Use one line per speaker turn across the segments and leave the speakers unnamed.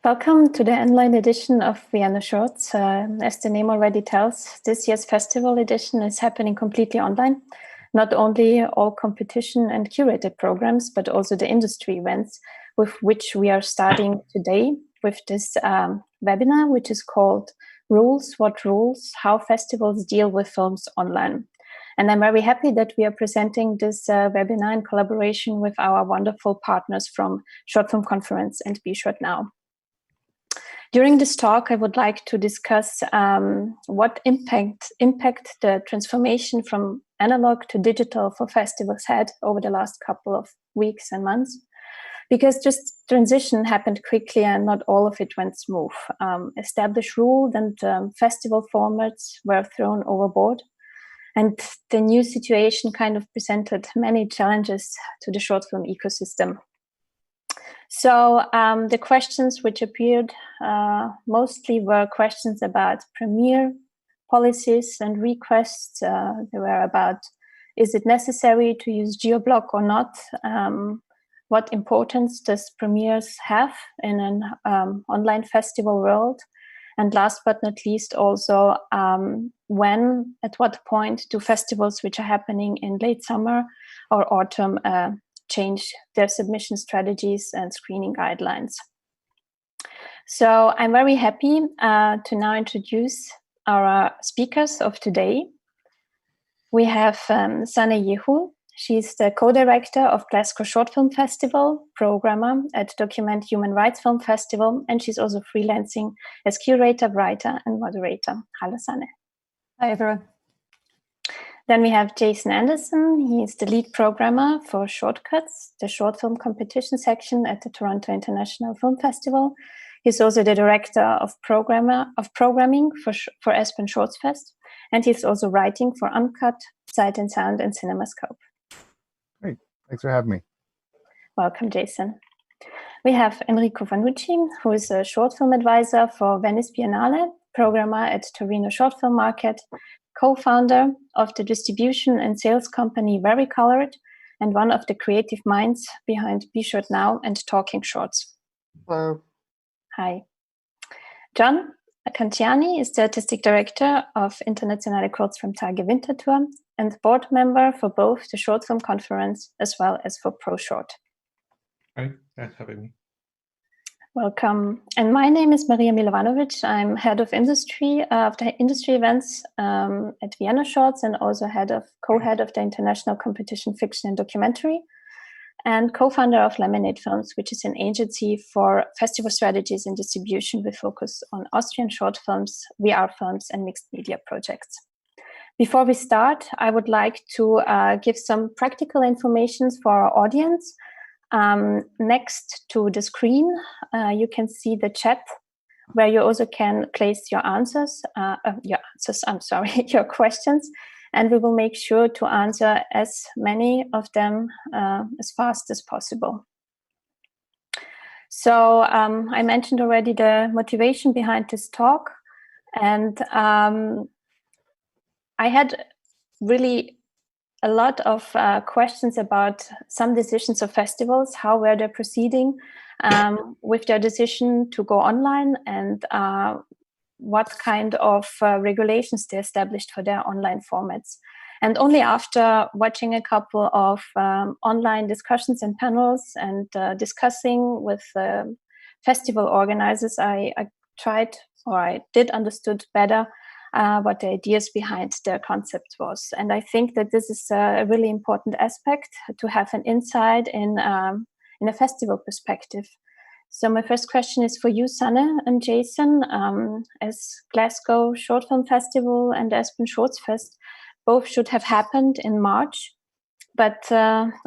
Welcome to the online edition of Vienna Shorts. As the name already tells, this year's festival edition is happening completely online. Not only all competition and curated programs, but also the industry events with which we are starting today with this webinar, which is called Rules, What Rules? How Festivals Deal with Films Online. And I'm very happy that we are presenting this webinar in collaboration with our wonderful partners from Short Film Conference and Be Short Now. During this talk, I would like to discuss what impact the transformation from analog to digital for festivals had over the last couple of weeks and months, because this transition happened quickly and not all of it went smooth. Established rules and festival formats were thrown overboard, and the new situation kind of presented many challenges to the short film ecosystem. So the questions which appeared mostly were questions about premiere policies and requests. They were about, is it necessary to use geoblock or not? What importance does premieres have in an online festival world? And last but not least, also when, at what point do festivals which are happening in late summer or autumn change their submission strategies and screening guidelines. So I'm very happy to now introduce our speakers of today. We have Sanne Yehu. She's the co-director of Glasgow Short Film Festival, programmer at Document Human Rights Film Festival, and she's also freelancing as curator, writer, and moderator. Hello, Sanne.
Hi, everyone.
Then we have Jason Anderson. He's the lead programmer for Shortcuts, the short film competition section at the Toronto International Film Festival. He's also the director of programming for Aspen Shorts Fest, and he's also writing for Uncut, Sight and Sound, and CinemaScope.
Great, thanks for having me.
Welcome, Jason. We have Enrico Vanucci, who is a short film advisor for Venice Biennale, programmer at Torino Short Film Market, co-founder of the distribution and sales company Very Colored, and one of the creative minds behind Be Short Now and Talking Shorts.
Hello.
Hi. John Cantiani is the artistic director of Internationale Kurzfilmtage Winterthur and board member for both the Short Film Conference as well as for ProShort.
Hi, thanks for having me.
Welcome. And my name is Maria Milovanovic. I'm head of industry of the industry events at Vienna Shorts and also co-head of the international competition fiction and documentary and co-founder of Laminate Films, which is an agency for festival strategies and distribution with focus on Austrian short films, VR films, and mixed media projects. Before we start, I would like to give some practical information for our audience. Next to the screen, you can see the chat where you also can place your your questions, and we will make sure to answer as many of them as fast as possible. So I mentioned already the motivation behind this talk, and I had really a lot of questions about some decisions of festivals, how were they proceeding with their decision to go online, and what kind of regulations they established for their online formats. And only after watching a couple of online discussions and panels and discussing with festival organizers, I did understood better what the ideas behind their concept was. And I think that this is a really important aspect to have an insight in a festival perspective. So my first question is for you, Sanne and Jason. As Glasgow Short Film Festival and Aspen Shorts Fest both should have happened in March, but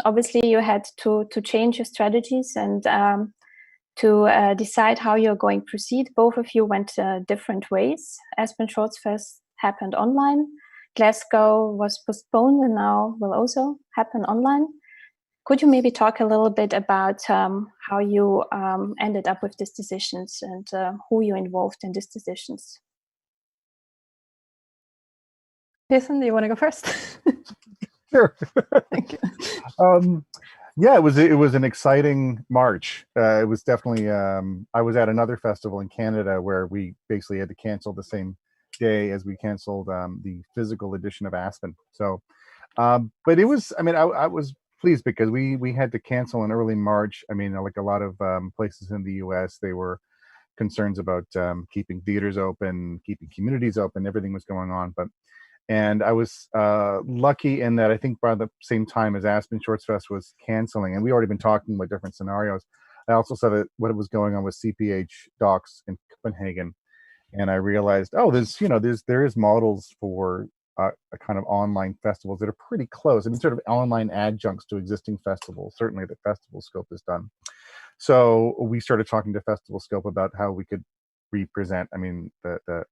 obviously you had to change your strategies and to decide how you're going to proceed. Both of you went different ways. Aspen Shorts Fest happened online. Glasgow was postponed and now will also happen online. Could you maybe talk a little bit about how you ended up with these decisions and who you involved in these decisions?
Jason, do you want to go first?
Sure.
Thank you.
Yeah, it was an exciting March. It was definitely. I was at another festival in Canada where we basically had to cancel the same day as we canceled the physical edition of Aspen. So, but it was. I mean, I was pleased because we had to cancel in early March. I mean, like a lot of places in the U.S., they were concerns about keeping theaters open, keeping communities open. Everything was going on, but and I was lucky in that I think by the same time as Aspen Shorts Fest was canceling, and we already been talking about different scenarios. I also saw that what was going on with CPH docs in Copenhagen, and I realized, oh, there is models for a kind of online festivals that are pretty close. I mean, sort of online adjuncts to existing festivals. Certainly, the festival scope is done. So we started talking to Festival Scope about how we could represent. I mean, the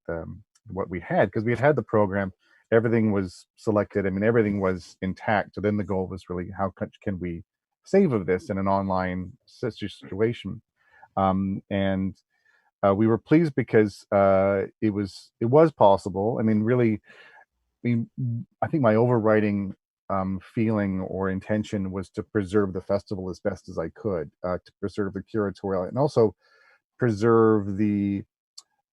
what we had, because we had the program, everything was selected. I mean, everything was intact. So then the goal was really how can we save of this in an online situation, and we were pleased because it was possible. I mean, really, mean, I think my overriding feeling or intention was to preserve the festival as best as I could, to preserve the curatorial and also preserve the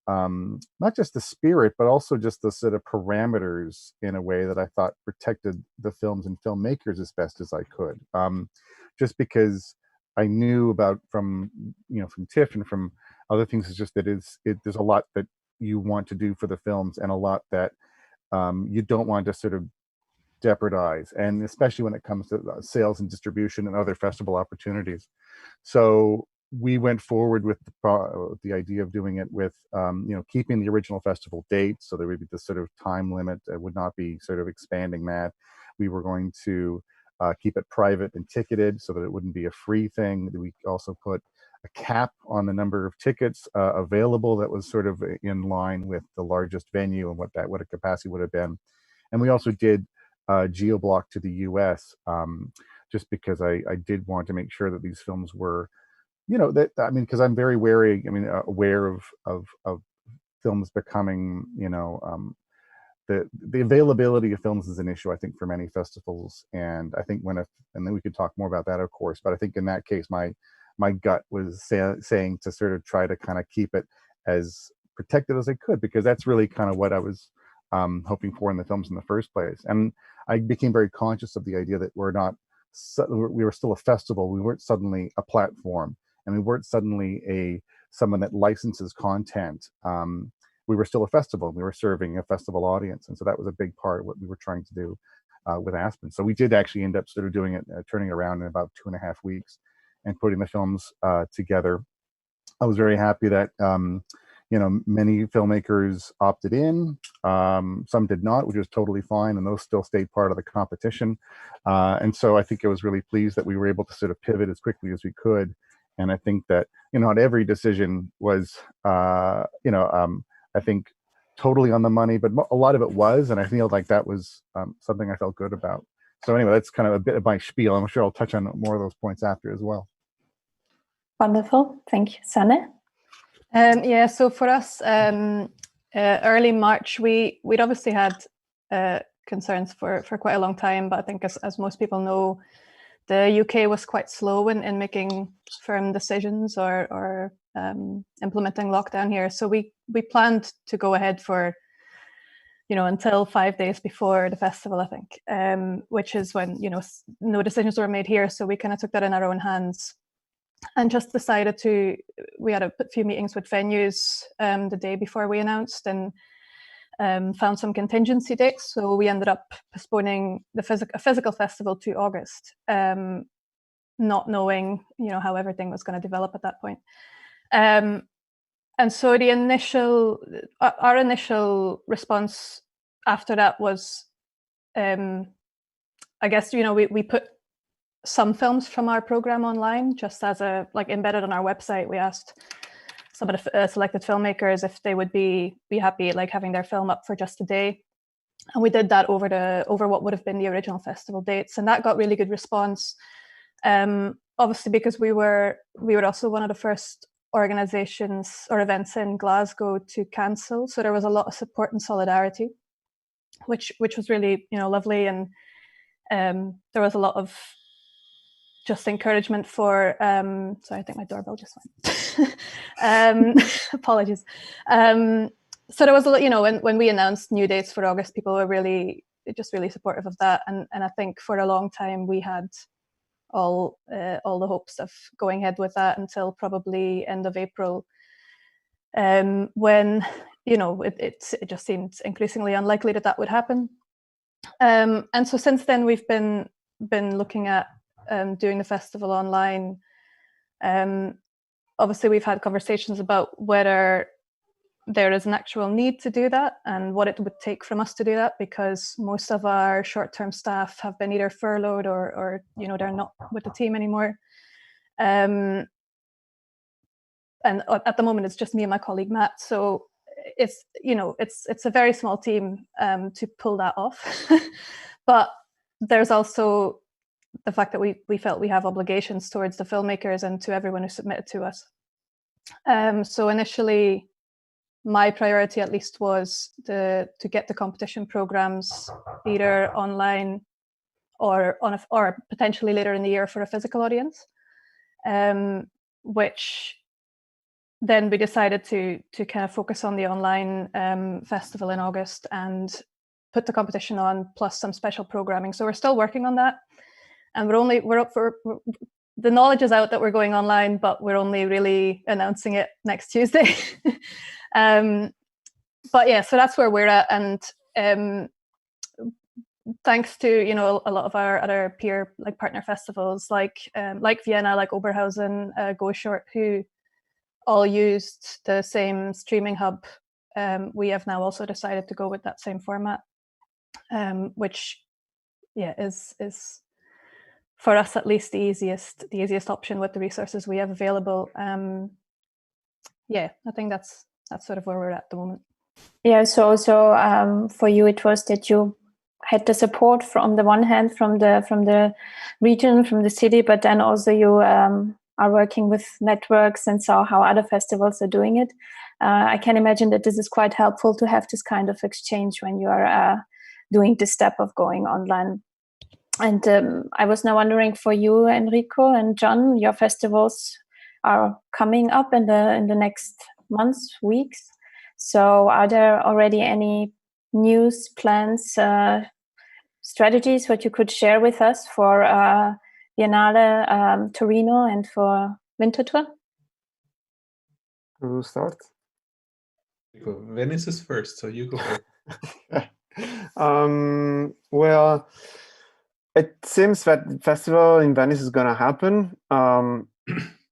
not just the spirit, but also just the sort of parameters in a way that I thought protected the films and filmmakers as best as I could. Just because I knew about from TIFF and from other things, is just that there's a lot that you want to do for the films and a lot that you don't want to sort of jeopardize, and especially when it comes to sales and distribution and other festival opportunities. So we went forward with the idea of doing it with keeping the original festival dates, so there would be this sort of time limit. It would not be sort of expanding that. We were going to keep it private and ticketed so that it wouldn't be a free thing. We also put a cap on the number of tickets available that was sort of in line with the largest venue and what a capacity would have been. And we also did geoblock to the US, just because I did want to make sure that these films were, that, I mean, because I'm very wary, I mean, aware of films becoming, the availability of films is an issue, I think, for many festivals. And I think and then we could talk more about that, of course, but I think in that case, my gut was saying to sort of try to kind of keep it as protected as I could, because that's really kind of what I was hoping for in the films in the first place. And I became very conscious of the idea that we were still a festival. We weren't suddenly a platform, and we weren't suddenly someone that licenses content. We were still a festival. We were serving a festival audience, and so that was a big part of what we were trying to do with Aspen. So we did actually end up sort of doing it, turning around in about 2.5 weeks, and putting the films together. I was very happy that many filmmakers opted in. Some did not, which was totally fine, and those still stayed part of the competition. And so I think I was really pleased that we were able to sort of pivot as quickly as we could. And I think that not every decision was I think totally on the money, but a lot of it was, and I feel like that was something I felt good about. So anyway, that's kind of a bit of my spiel. I'm sure I'll touch on more of those points after as well.
Wonderful, thank you, Sanne.
Yeah, so for us, early March, we'd obviously had concerns for quite a long time, but I think as most people know, the UK was quite slow in making firm decisions or implementing lockdown here. So we planned to go ahead for, until 5 days before the festival, I think, which is when, no decisions were made here. So we kind of took that in our own hands and just decided we had a few meetings with venues the day before we announced, and found some contingency dates. So we ended up postponing a physical festival to August, not knowing, how everything was going to develop at that point. And so our initial response after that was, I guess, we put some films from our program online, just as embedded on our website. We asked some of the selected filmmakers if they would be happy having their film up for just a day, and we did that over what would have been the original festival dates, and that got really good response. Obviously, because we were also one of the first organizations or events in Glasgow to cancel, so there was a lot of support and solidarity, which was really lovely, and there was a lot of just encouragement for, sorry, I think my doorbell just went. Apologies. So there was a lot, you know, when we announced new dates for August, people were really supportive of that. And I think for a long time we had all the hopes of going ahead with that until probably end of April, when, you know, it just seemed increasingly unlikely that would happen. And so since then we've been looking at doing the festival online. Obviously we've had conversations about whether there is an actual need to do that and what it would take from us to do that, because most of our short-term staff have been either furloughed or you know, they're not with the team anymore. And at the moment it's just me and my colleague Matt, so it's, you know, it's a very small team to pull that off. But there's also the fact that we felt we have obligations towards the filmmakers and to everyone who submitted to us. So initially my priority at least was to get the competition programs either online or potentially later in the year for a physical audience, which then we decided to kind of focus on the online festival in August and put the competition on plus some special programming. So we're still working on that, and the knowledge is out that we're going online, but we're only really announcing it next Tuesday. But yeah, so that's where we're at, and thanks to, you know, a lot of our other peer like partner festivals like Vienna, like Oberhausen, Go Short, who all used the same streaming hub, we have now also decided to go with that same format, which yeah is for us at least the easiest option with the resources we have available. Yeah, I think that's sort of where we're at the moment.
Yeah, so for you it was that you had the support from the one hand from the region, from the city, but then also you are working with networks and saw how other festivals are doing it. I can imagine that this is quite helpful to have this kind of exchange when you are doing this step of going online. And I was now wondering for you, Enrico and John, your festivals are coming up in the next months, weeks. So are there already any news, plans, strategies what you could share with us for Biennale, Torino, and for Winterthur?
To start?
Venice is first, so you go first.
Well, it seems that the festival in Venice is going to happen.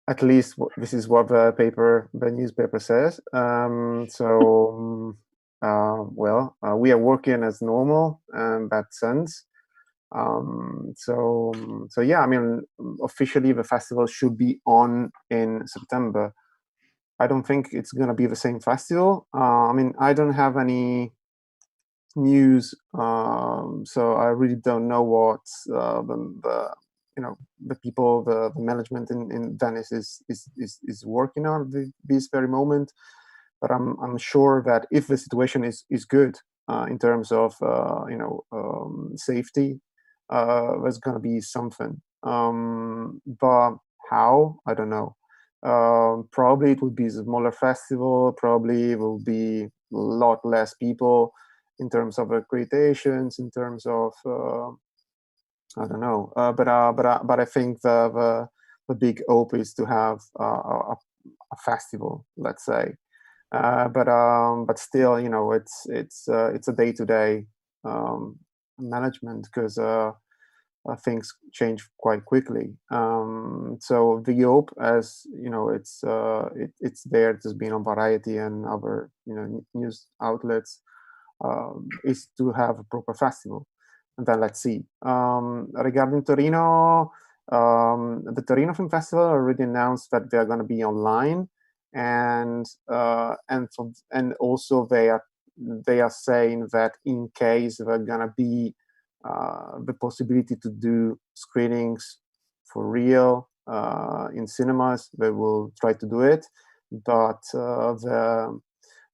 At least this is what the newspaper says. We are working as normal in that sense. So yeah, I mean, officially the festival should be on in September. I don't think it's going to be the same festival. I mean, I don't have any news, so I really don't know what the people, the management in Venice is working on this very moment. But I'm sure that if the situation is good in terms of safety, there's going to be something. But how? I don't know. Probably it will be a smaller festival. Probably it will be a lot less people in terms of accreditations, in terms of I don't know. But I think the big hope is to have a festival, let's say. But still, you know, it's a day-to-day management, because things change quite quickly. So the hope, as you know, it's there. It's been on Variety and other news outlets, is to have a proper festival, and then let's see. Regarding Torino, the Torino Film Festival already announced that they are going to be online, and also they are saying that in case they're going to be the possibility to do screenings for real in cinemas, they will try to do it. But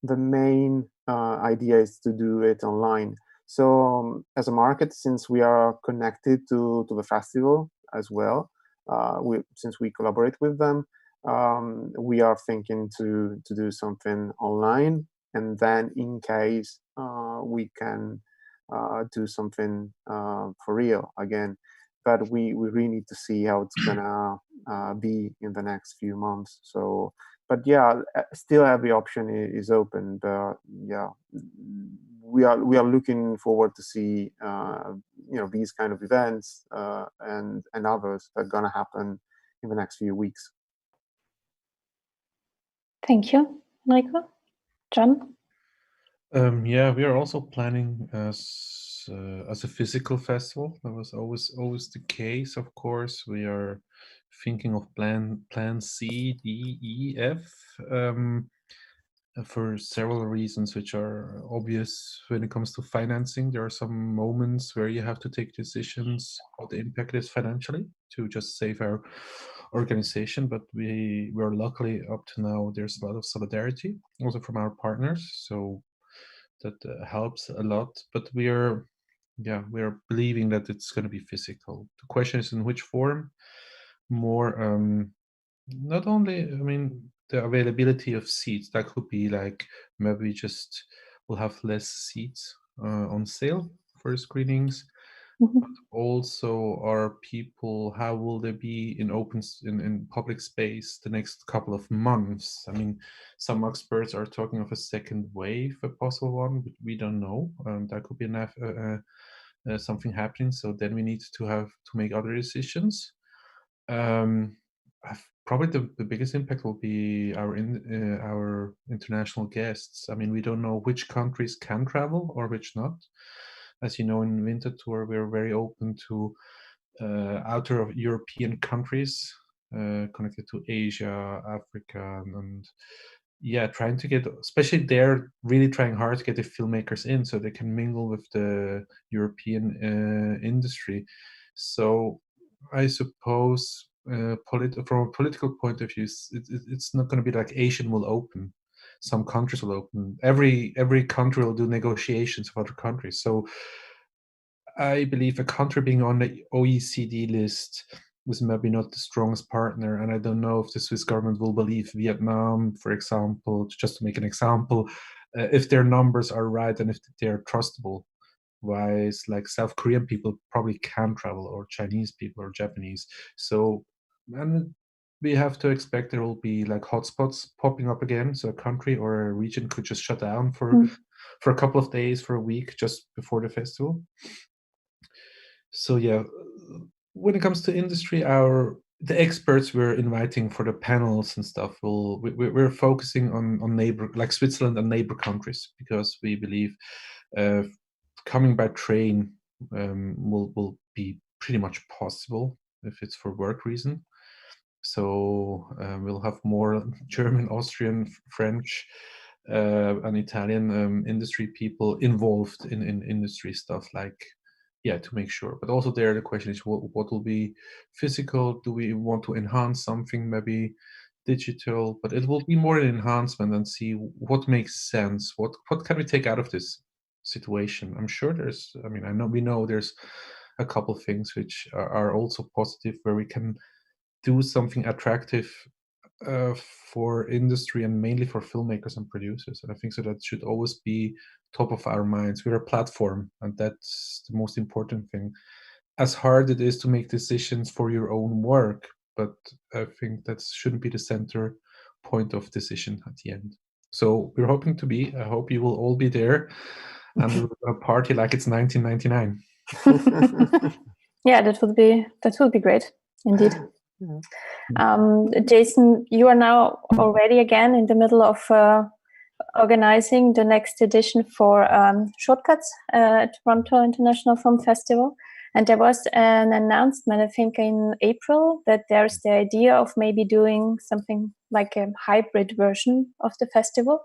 the main idea is to do it online. So as a market, since we are connected to the festival as well, since we collaborate with them, we are thinking to do something online, and then in case we can do something for real again. But we really need to see how it's gonna be in the next few months. So, but yeah, still every option is open. But yeah, we are looking forward to see these kind of events and others that are gonna happen in the next few weeks.
Thank you, Enrico. John?
Yeah, we are also planning as a physical festival. That was always the case. Of course, we are thinking of plan C, D, E, F for several reasons, which are obvious when it comes to financing. There are some moments where you have to take decisions what the impact is financially to just save our organization. But we're luckily up to now. There's a lot of solidarity also from our partners. So that helps a lot, but we are believing that it's going to be physical. The question is in which form. More not only, I mean, the availability of seats, that could be like maybe just we'll have less seats on sale for screenings. But also, are people, how will they be in public space the next couple of months? I mean, some experts are talking of a second wave, a possible one, but we don't know. That could be something happening. So then we need to make other decisions. Probably the biggest impact will be our international guests. I mean, we don't know which countries can travel or which not. As you know, in Winter Tour, we're very open to outer European countries connected to Asia, Africa, and yeah, trying to get, especially there, really trying hard to get the filmmakers in so they can mingle with the European industry. So I suppose from a political point of view, it's not going to be like Asian will open. Some countries will open. Every country will do negotiations with other countries. So I believe a country being on the OECD list was maybe not the strongest partner, and I don't know if the Swiss government will believe Vietnam, for example, just to make an example, if their numbers are right and if they're trustable. Whereas like South Korean people probably can travel, or Chinese people or Japanese. So, and we have to expect there will be like hotspots popping up again. So a country or a region could just shut down for a couple of days, for a week, just before the festival. So yeah, when it comes to industry, the experts we're inviting for the panels and stuff we're focusing on neighbor, like Switzerland and neighbor countries, because we believe coming by train will be pretty much possible if it's for work reason. So we'll have more German, Austrian, French, and Italian industry people involved in industry stuff, like, yeah, to make sure. But also there, the question is what will be physical? Do we want to enhance something, maybe digital? But it will be more an enhancement and see what makes sense. What can we take out of this situation? I'm sure we know there's a couple of things which are also positive, where we can do something attractive for industry and mainly for filmmakers and producers. And I think so that should always be top of our minds. We're a platform, and that's the most important thing. As hard it is to make decisions for your own work, but I think that shouldn't be the center point of decision at the end. So we're hoping to be. I hope you will all be there, and we're gonna party like it's 1999.
Yeah, that would be great, indeed. Jason, you are now already again in the middle of organizing the next edition for Shortcuts at Toronto International Film Festival. And there was an announcement, I think in April, that there's the idea of maybe doing something like a hybrid version of the festival.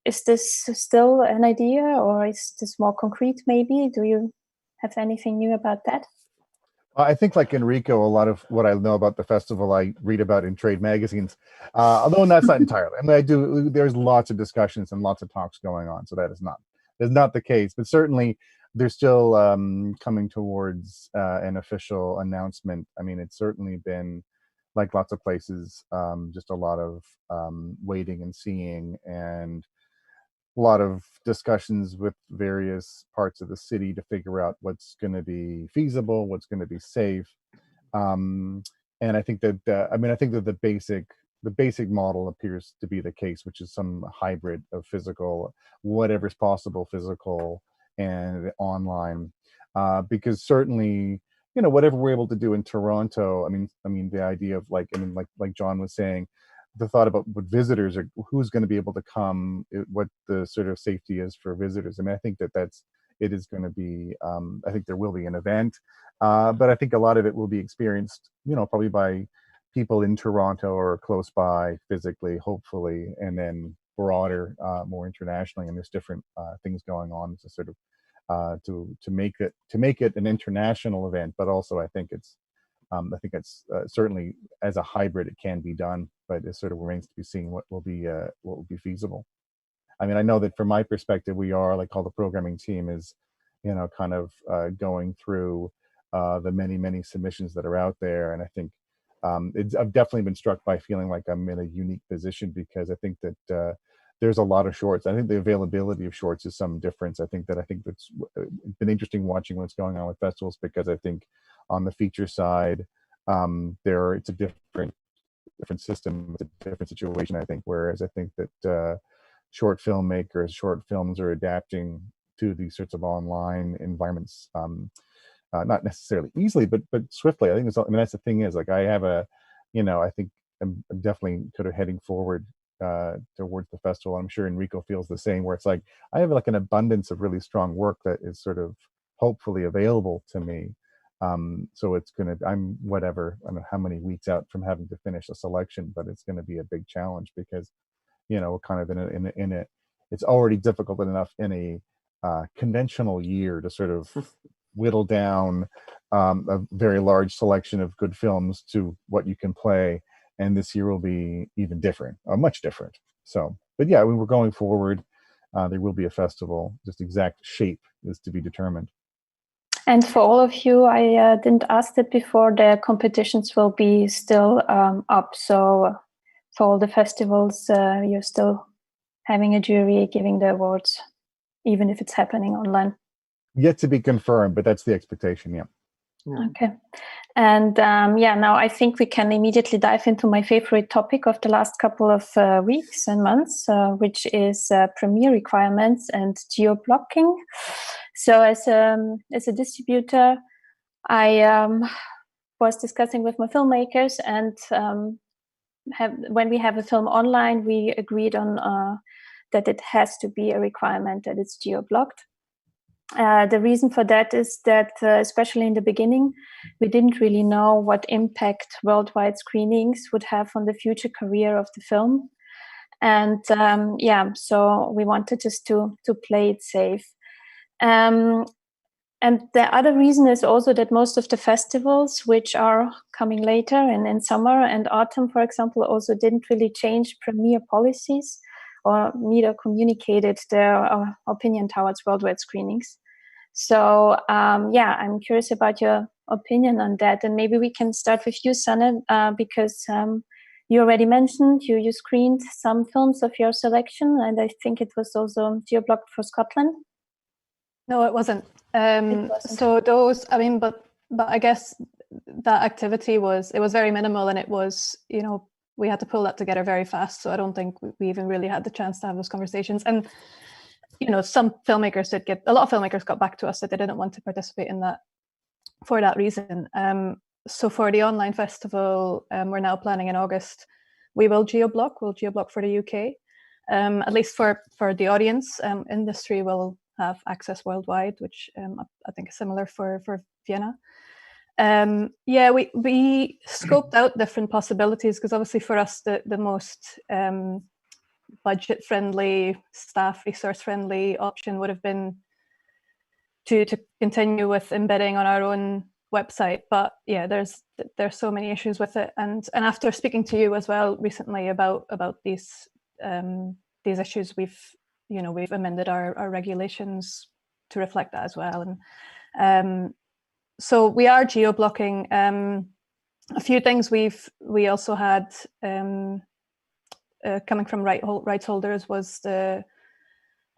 Is this still an idea, or is this more concrete maybe? Do you have anything new about that?
I think, like Enrico, a lot of what I know about the festival I read about in trade magazines, although that's not entirely. I mean, there's lots of discussions and lots of talks going on, so that is not the case. But certainly, they're still coming towards an official announcement. I mean, it's certainly been, like lots of places, just a lot of waiting and seeing, and a lot of discussions with various parts of the city to figure out what's going to be feasible, what's going to be safe. Um, and I think that I think that the basic model appears to be the case, which is some hybrid of physical, whatever's possible, physical and online, because certainly, whatever we're able to do in Toronto. I mean, the idea of like John was saying, the thought about what visitors are, who's going to be able to come, what the sort of safety is for visitors. I mean, I think it is going to be. I think there will be an event, but I think a lot of it will be experienced, probably by people in Toronto or close by physically, hopefully, and then broader, more internationally. And there's different things going on to sort of to make it an international event. But also, I think it's certainly, as a hybrid, it can be done, but it sort of remains to be seen what will be feasible. I mean, I know that from my perspective, we are, like, all the programming team is, kind of going through the many submissions that are out there, and I think I've definitely been struck by feeling like I'm in a unique position, because I think that there's a lot of shorts. I think the availability of shorts is some difference. I think that's been interesting watching what's going on with festivals, because I think on the feature side, it's a different system, it's a different situation, I think. Whereas I think that short filmmakers, short films are adapting to these sorts of online environments, not necessarily easily, but swiftly. I think that's the thing is, like, I have I think I'm definitely sort of heading forward towards the festival. I'm sure Enrico feels the same, where it's like I have like an abundance of really strong work that is sort of hopefully available to me. So I'm whatever, I don't know how many weeks out from having to finish a selection, but it's going to be a big challenge, because we're kind of in a it's already difficult enough in a conventional year to sort of whittle down a very large selection of good films to what you can play, and this year will be even different, much different. So, but yeah, we're going forward. There will be a festival. Just exact shape is to be determined.
And for all of you, I didn't ask that before, the competitions will be still up. So for all the festivals, you're still having a jury giving the awards, even if it's happening online.
Yet to be confirmed, but that's the expectation, yeah.
Okay. And now I think we can immediately dive into my favorite topic of the last couple of weeks and months, which is premiere requirements and geo-blocking. So as a distributor, I was discussing with my filmmakers, and when we have a film online, we agreed on that it has to be a requirement that it's geo-blocked. The reason for that is that, especially in the beginning, we didn't really know what impact worldwide screenings would have on the future career of the film. And so we wanted just to play it safe. And the other reason is also that most of the festivals, which are coming later in summer and autumn, for example, also didn't really change premiere policies or neither communicated their opinion towards worldwide screenings. So I'm curious about your opinion on that, and maybe we can start with you, Sanne, because you already mentioned you screened some films of your selection, and I think it was also geo-blocked for Scotland.
No, it wasn't. So those, I mean, but I guess that activity was very minimal, and it was, we had to pull that together very fast. So I don't think we even really had the chance to have those conversations. And some filmmakers a lot of filmmakers got back to us that they didn't want to participate in that for that reason. So for the online festival, we're now planning in August, we will geo-block. We'll geo-block for the UK, at least for the audience. Industry will have access worldwide, which I think is similar for Vienna. We scoped out different possibilities, because obviously for us the most budget-friendly, staff resource-friendly option would have been to continue with embedding on our own website. But yeah, there's so many issues with it, and after speaking to you as well recently about these issues, we've amended our regulations reflect that as well. And so we are geo-blocking. A few things we also had coming from rights holders was the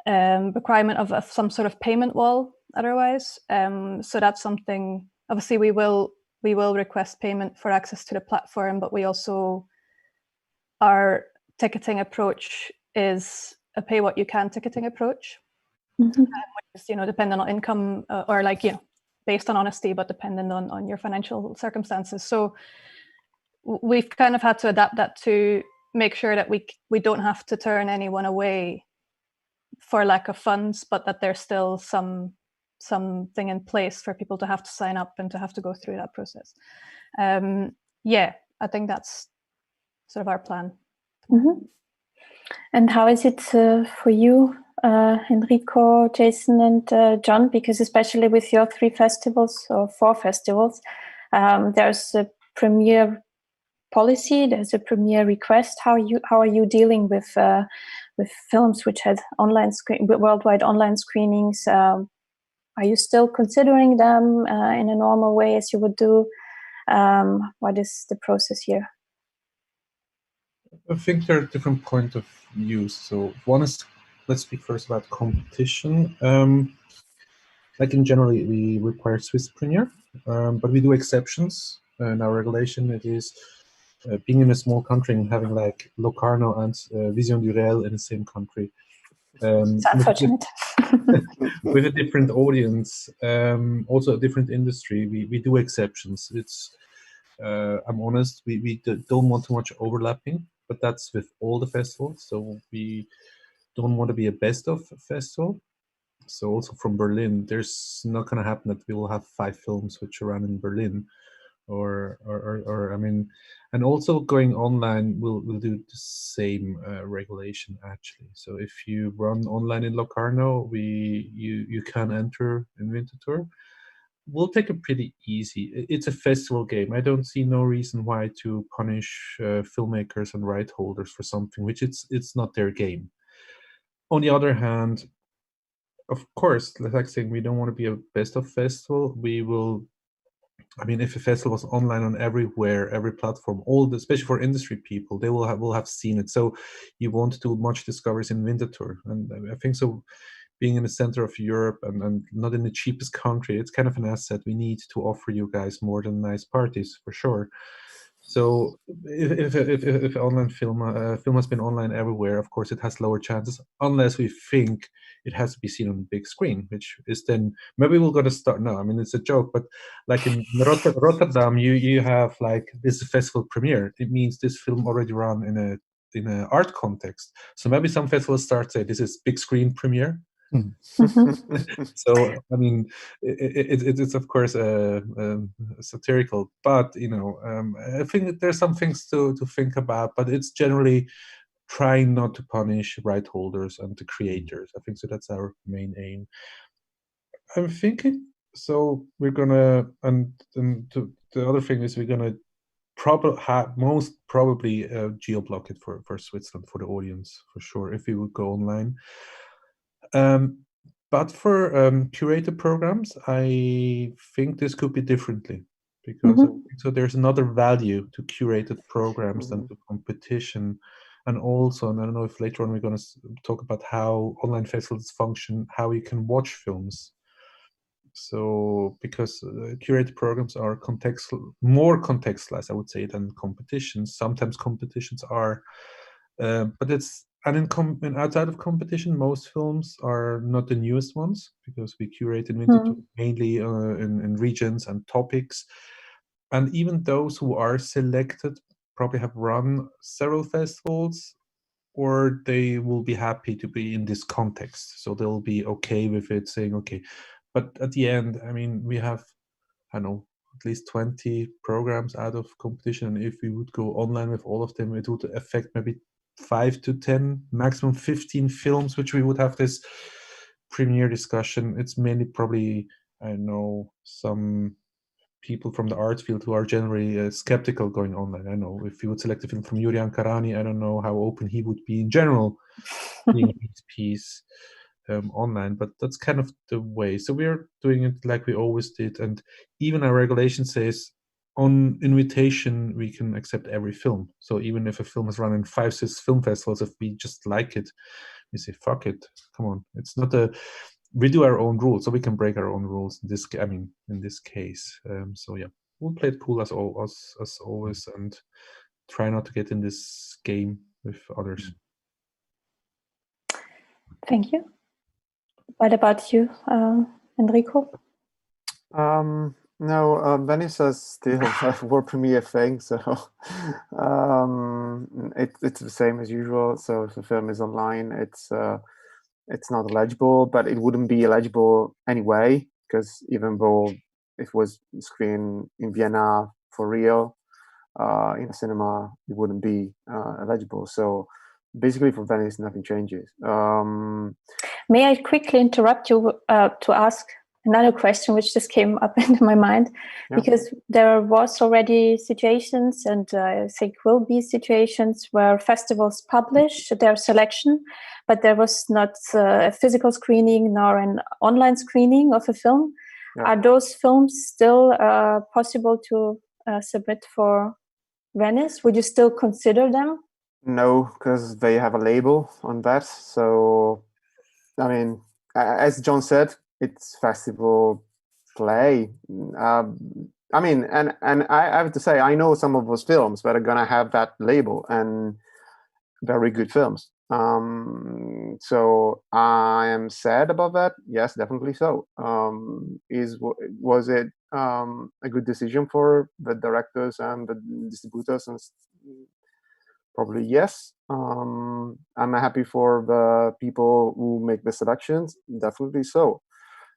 requirement of some sort of payment wall otherwise. So that's something, obviously we will request payment for access to the platform, but we also, our ticketing approach is a pay what you can ticketing approach, which is, dependent on income or based on honesty, but dependent on your financial circumstances. So we've kind of had to adapt that to make sure that we don't have to turn anyone away for lack of funds, but that there's still something in place for people to have to sign up and to have to go through that process. I think that's sort of our plan.
And how is it for you, Enrico, Jason, and John? Because especially with your 3 festivals or 4 festivals, there's a premiere policy, there's a premiere request. How are you dealing with films which had worldwide online screenings? Are you still considering them in a normal way as you would do? What is the process here?
I think there are different points of view. So one is, let's speak first about competition. Like in general, we require Swiss premiere, but we do exceptions. In our regulation, it is being in a small country and having like Locarno and Vision du Réel in the same country.
It's unfortunate.
With a different audience, also a different industry, we do exceptions. It's I'm honest, we don't want too much overlapping, but that's with all the festivals. So we don't want to be a best of festival. So also from Berlin, there's not going to happen that we will have 5 films which are run in Berlin, or I mean, and also going online, we'll do the same regulation actually. So if you run online in Locarno, you can enter in Winterthur. We'll take it pretty easy. It's a festival game. I don't see no reason why to punish filmmakers and right holders for something which it's not their game. On the other hand, of course, like saying we don't want to be a best of festival. We will. I mean, if a festival was online on everywhere, every platform, especially for industry people, they will have seen it. So you won't do much discoveries in Winterthur, and I think so. Being in the center of Europe and not in the cheapest country, it's kind of an asset. We need to offer you guys more than nice parties for sure. So if online film has been online everywhere, of course it has lower chances, unless we think it has to be seen on the big screen, which is then maybe we're going to start. No, I mean it's a joke, but like in Rotterdam, you have like this festival premiere. It means this film already run in a art context. So maybe some festivals start say this is big screen premiere. So I mean, it's of course satirical, but I think that there's some things to think about. But it's generally trying not to punish right holders and the creators. I think so. That's our main aim. I'm thinking so. We're gonna the other thing is we're gonna most probably geo-block it for Switzerland for the audience for sure if we would go online. But for curated programs, I think this could be differently because so there's another value to curated programs than to competition. And also, and I don't know if later on we're going to talk about how online festivals function, how you can watch films. So because curated programs are more contextualized, I would say, than competitions. Sometimes competitions are, but it's and outside of competition, most films are not the newest ones because we curate in Winterthur mainly in regions and topics. And even those who are selected probably have run several festivals, or they will be happy to be in this context. So they'll be okay with it, saying, okay. But at the end, I mean, we have, I don't know, at least 20 programs out of competition. And if we would go online with all of them, it would affect maybe 5 to 10, maximum 15 films, which we would have this premiere discussion. It's mainly probably, I know, some people from the arts field who are generally skeptical going online. I know if you would select a film from Yuri Ankarani, I don't know how open he would be in general being his piece. online, but that's kind of the way. So we're doing it like we always did, and even our regulation says on invitation we can accept every film. So even if a film is run in 5-6 film festivals, if we just like it, we say fuck it, come on. It's not we do our own rules, so we can break our own rules in this case. So yeah, we'll play it cool as always, and try not to get in this game with others.
Thank you. What about you, Enrico?
No, Venice is still a world premiere thing, so it's the same as usual. So if the film is online, it's not eligible, but it wouldn't be eligible anyway, because even though it was screened in Vienna for real, in a cinema, it wouldn't be eligible. So basically for Venice, nothing changes.
May I quickly interrupt you to ask another question which just came up into my mind?
Yeah.
Because there was already situations, and I think will be situations, where festivals publish their selection, but there was not a physical screening nor an online screening of a film.
Yeah.
Are those films still possible to submit for Venice? Would you still consider them?
No, because they have a label on that. So, I mean, as John said, it's festival play. I mean, and I have to say, I know some of those films that are gonna have that label, and very good films. So I am sad about that. Yes, definitely so. Was it a good decision for the directors and the distributors? And probably yes. I'm happy for the people who make the selections. Definitely so.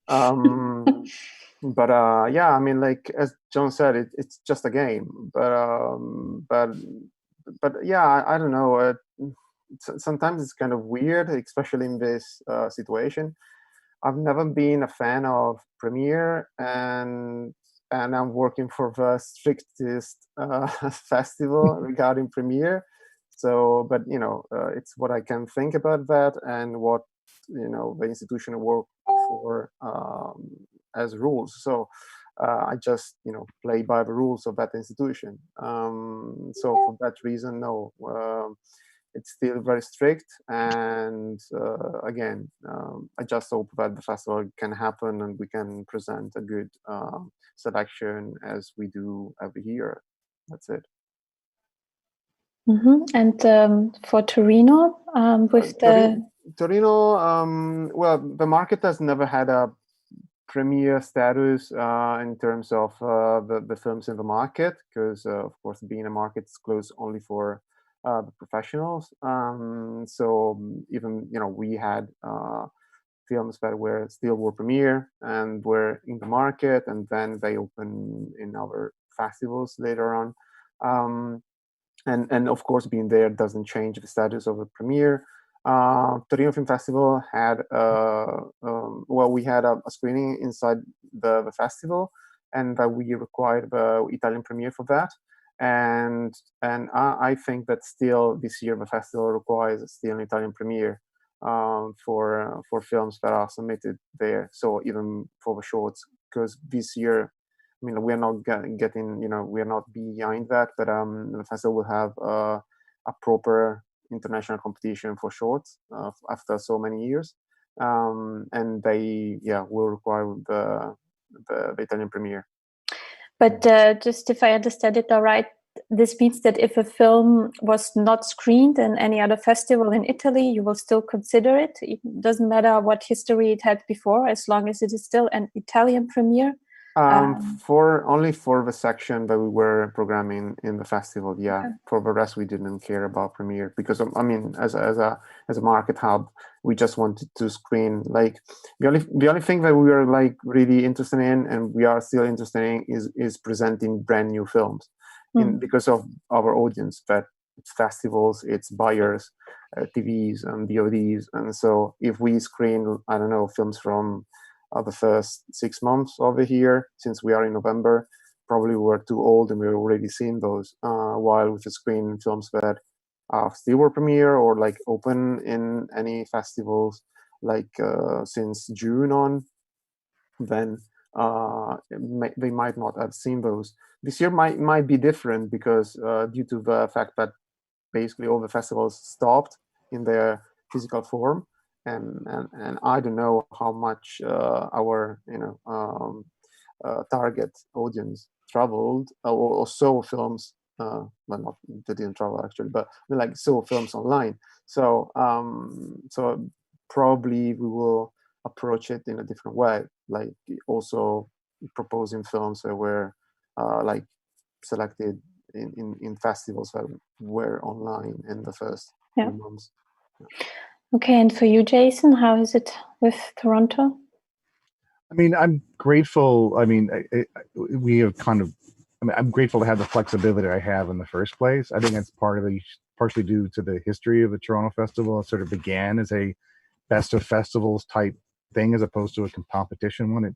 But yeah, I mean, like as John said, it's just a game. But yeah, I don't know. Sometimes it's kind of weird, especially in this situation. I've never been a fan of Premiere, and I'm working for the strictest festival regarding Premiere. So, but it's what I can think about that, and what the institution work for as rules. So I just play by the rules of that institution. So for that reason, no. It's still very strict, and again, I just hope that the festival can happen and we can present a good selection as we do every year. That's it.
Mm-hmm. And for Torino, with
Torino, well, the market has never had a premiere status in terms of the films in the market, because of course being a market is closed only for the professionals. So even we had films that were premiere and were in the market, and then they open in our festivals later on. And of course, being there doesn't change the status of a premiere. Torino Film Festival had we had a screening inside the festival, and that we required the Italian premiere for that. And I think that still this year the festival requires still an Italian premiere for films that are submitted there. So even for the shorts, because this year, I mean, we're not getting, we're not behind that, but the festival will have a proper international competition for shorts after so many years, and they will require the Italian premiere.
But just if I understand it all right, this means that if a film was not screened in any other festival in Italy, you will still consider it. It doesn't matter what history it had before, as long as it is still an Italian premiere.
Only for the section that we were programming in the festival, yeah. Okay. For the rest, we didn't care about premiere, because I mean, as a market hub, we just wanted to screen, like, the only thing that we were like really interested in, and we are still interested in, is presenting brand new films, because of our audience. That it's festivals, it's buyers, TVs and VODs, and so if we screen, I don't know, films from the first 6 months over here, since we are in November, probably we're too old and we've already seen those, while with the screen films that still were premiere or like open in any festivals, like since June on, then they might not have seen those. This year might be different because due to the fact that basically all the festivals stopped in their physical form, and I don't know how much our target audience traveled or saw films. Well, not they didn't travel actually, but like saw films online. So so probably we will approach it in a different way, like also proposing films that were like selected in festivals that were online in the first few months.
Okay, and for you, Jason, how is it with Toronto?
I mean, I'm grateful. I mean, we have kind of. I mean, I'm grateful to have the flexibility I have in the first place. I think that's partially due to the history of the Toronto Festival. It sort of began as a best of festivals type thing as opposed to a competition one.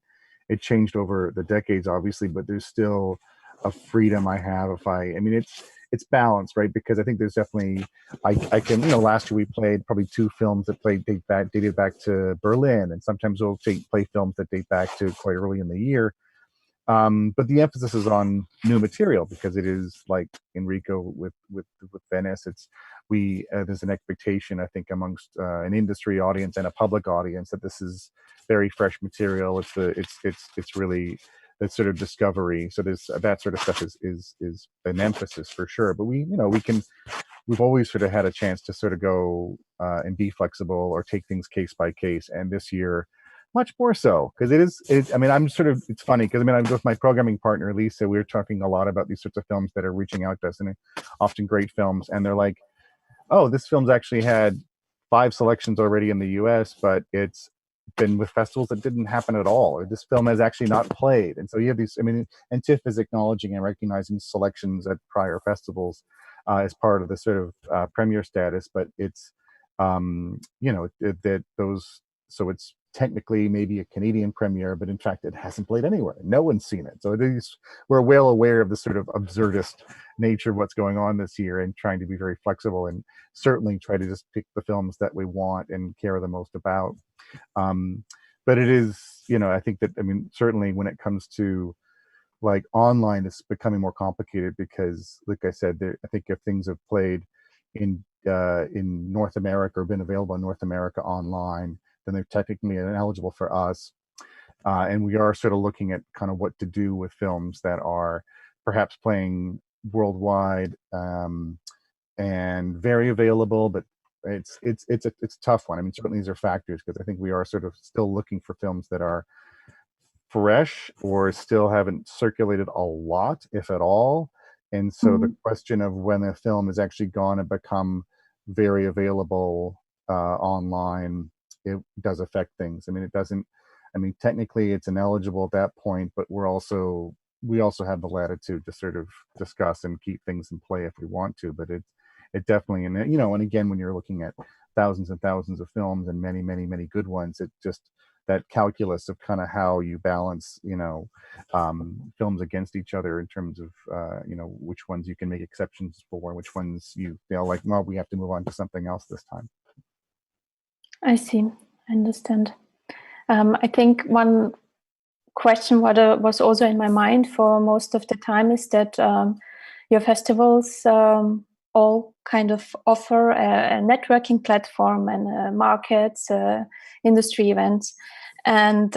It changed over the decades, obviously, but there's still a freedom I have if I mean, it's balanced, right? Because I think there's definitely, I can, last year we played probably 2 films that dated back to Berlin, and sometimes we'll play films that date back to quite early in the year. But the emphasis is on new material because it is like Enrico with Venice. There's an expectation, I think, amongst an industry audience and a public audience that this is very fresh material. It's really that sort of discovery. So there's that sort of stuff is an emphasis for sure. But we've always sort of had a chance to sort of go and be flexible or take things case by case. And this year, much more so, because I mean, it's funny because I'm with my programming partner, Lisa, we were talking a lot about these sorts of films that are reaching out to us, and often great films. And they're like, oh, this film's actually had 5 selections already in the US, but it's been with festivals that didn't happen at all, or this film has actually not played. And so you have these, I mean, and TIFF is acknowledging and recognizing selections at prior festivals as part of the sort of premiere status, but it's, that those, so it's technically maybe a Canadian premiere, but in fact it hasn't played anywhere. No one's seen it. So we're well aware of the sort of absurdist nature of what's going on this year and trying to be very flexible and certainly try to just pick the films that we want and care the most about. But it is, I think that, I mean, certainly when it comes to like online, it's becoming more complicated because, like I said, I think if things have played in North America or been available in North America online, then they're technically ineligible for us. And we are sort of looking at kind of what to do with films that are perhaps playing worldwide and very available, but it's a tough one. I mean, certainly these are factors because I think we are sort of still looking for films that are fresh or still haven't circulated a lot, if at all. And so the question of when a film is actually going to become very available online, it does affect things. I mean, it doesn't, I mean, technically it's ineligible at that point, but we also have the latitude to sort of discuss and keep things in play if we want to, but it definitely, and and again, when you're looking at thousands and thousands of films and many, many, many good ones, it just, that calculus of kind of how you balance, films against each other in terms of, which ones you can make exceptions for and which ones you feel like, well, we have to move on to something else this time.
I see. I understand. I think one question what was also in my mind for most of the time is that your festivals all kind of offer a networking platform and markets, industry events. And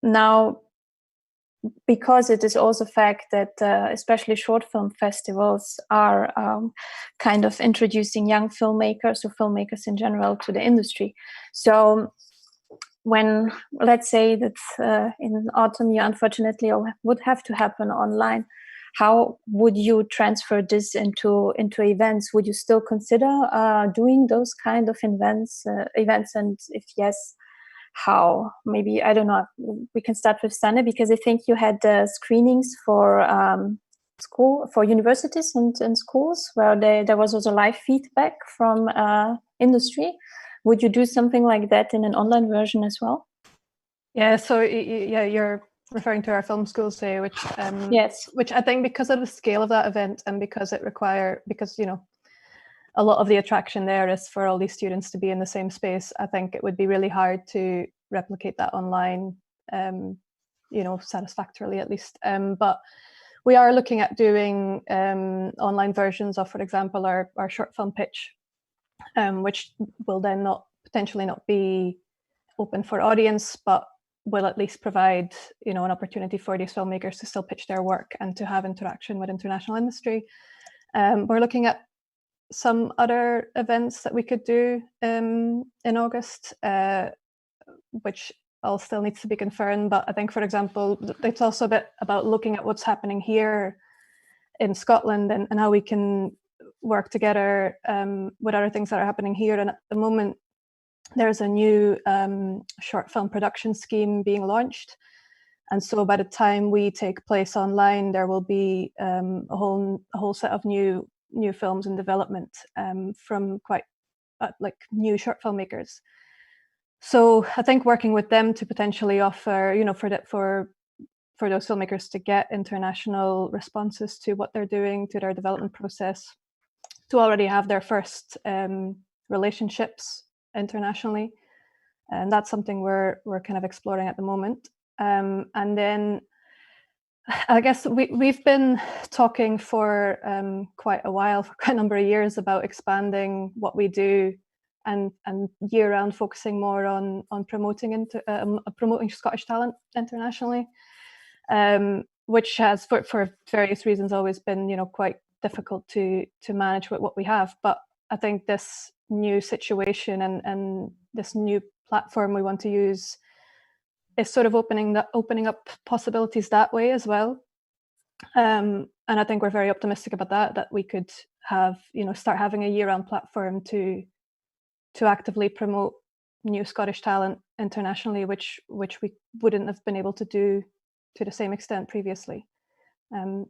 now, because it is also a fact that especially short film festivals are kind of introducing young filmmakers or filmmakers in general to the industry. So when, let's say that in autumn you unfortunately would have to happen online, how would you transfer this into events? Would you still consider doing those kind of events? And if yes, how? Maybe, I don't know, we can start with Sanne, because I think you had screenings for universities and schools where there was also live feedback from industry. Would you do something like that in an online version as well?
Yeah, so yeah, you're referring to our film schools day, which
yes,
which I think because of the scale of that event and because a lot of the attraction there is for all these students to be in the same space. I think it would be really hard to replicate that online, satisfactorily at least. But we are looking at doing online versions of, for example, our short film pitch, which will then potentially not be open for audience, but will at least provide, an opportunity for these filmmakers to still pitch their work and to have interaction with international industry. We're looking at some other events that we could do in August, which all still needs to be confirmed. But I think, for example, it's also a bit about looking at what's happening here in Scotland and how we can work together with other things that are happening here. And at the moment, there's a new short film production scheme being launched. And so by the time we take place online, there will be a whole set of new films in development from quite new short filmmakers. So I think working with them to potentially offer, for those filmmakers to get international responses to what they're doing, to their development process, to already have their first relationships internationally. And that's something we're kind of exploring at the moment. And then I guess we've been talking for quite a while, for quite a number of years, about expanding what we do and year-round focusing more on promoting Scottish talent internationally, which has, for various reasons, always been quite difficult to manage with what we have. But I think this new situation and this new platform we want to use is sort of opening up possibilities that way as well. And I think we're very optimistic about that we could have, start having a year-round platform to actively promote new Scottish talent internationally, which we wouldn't have been able to do to the same extent previously.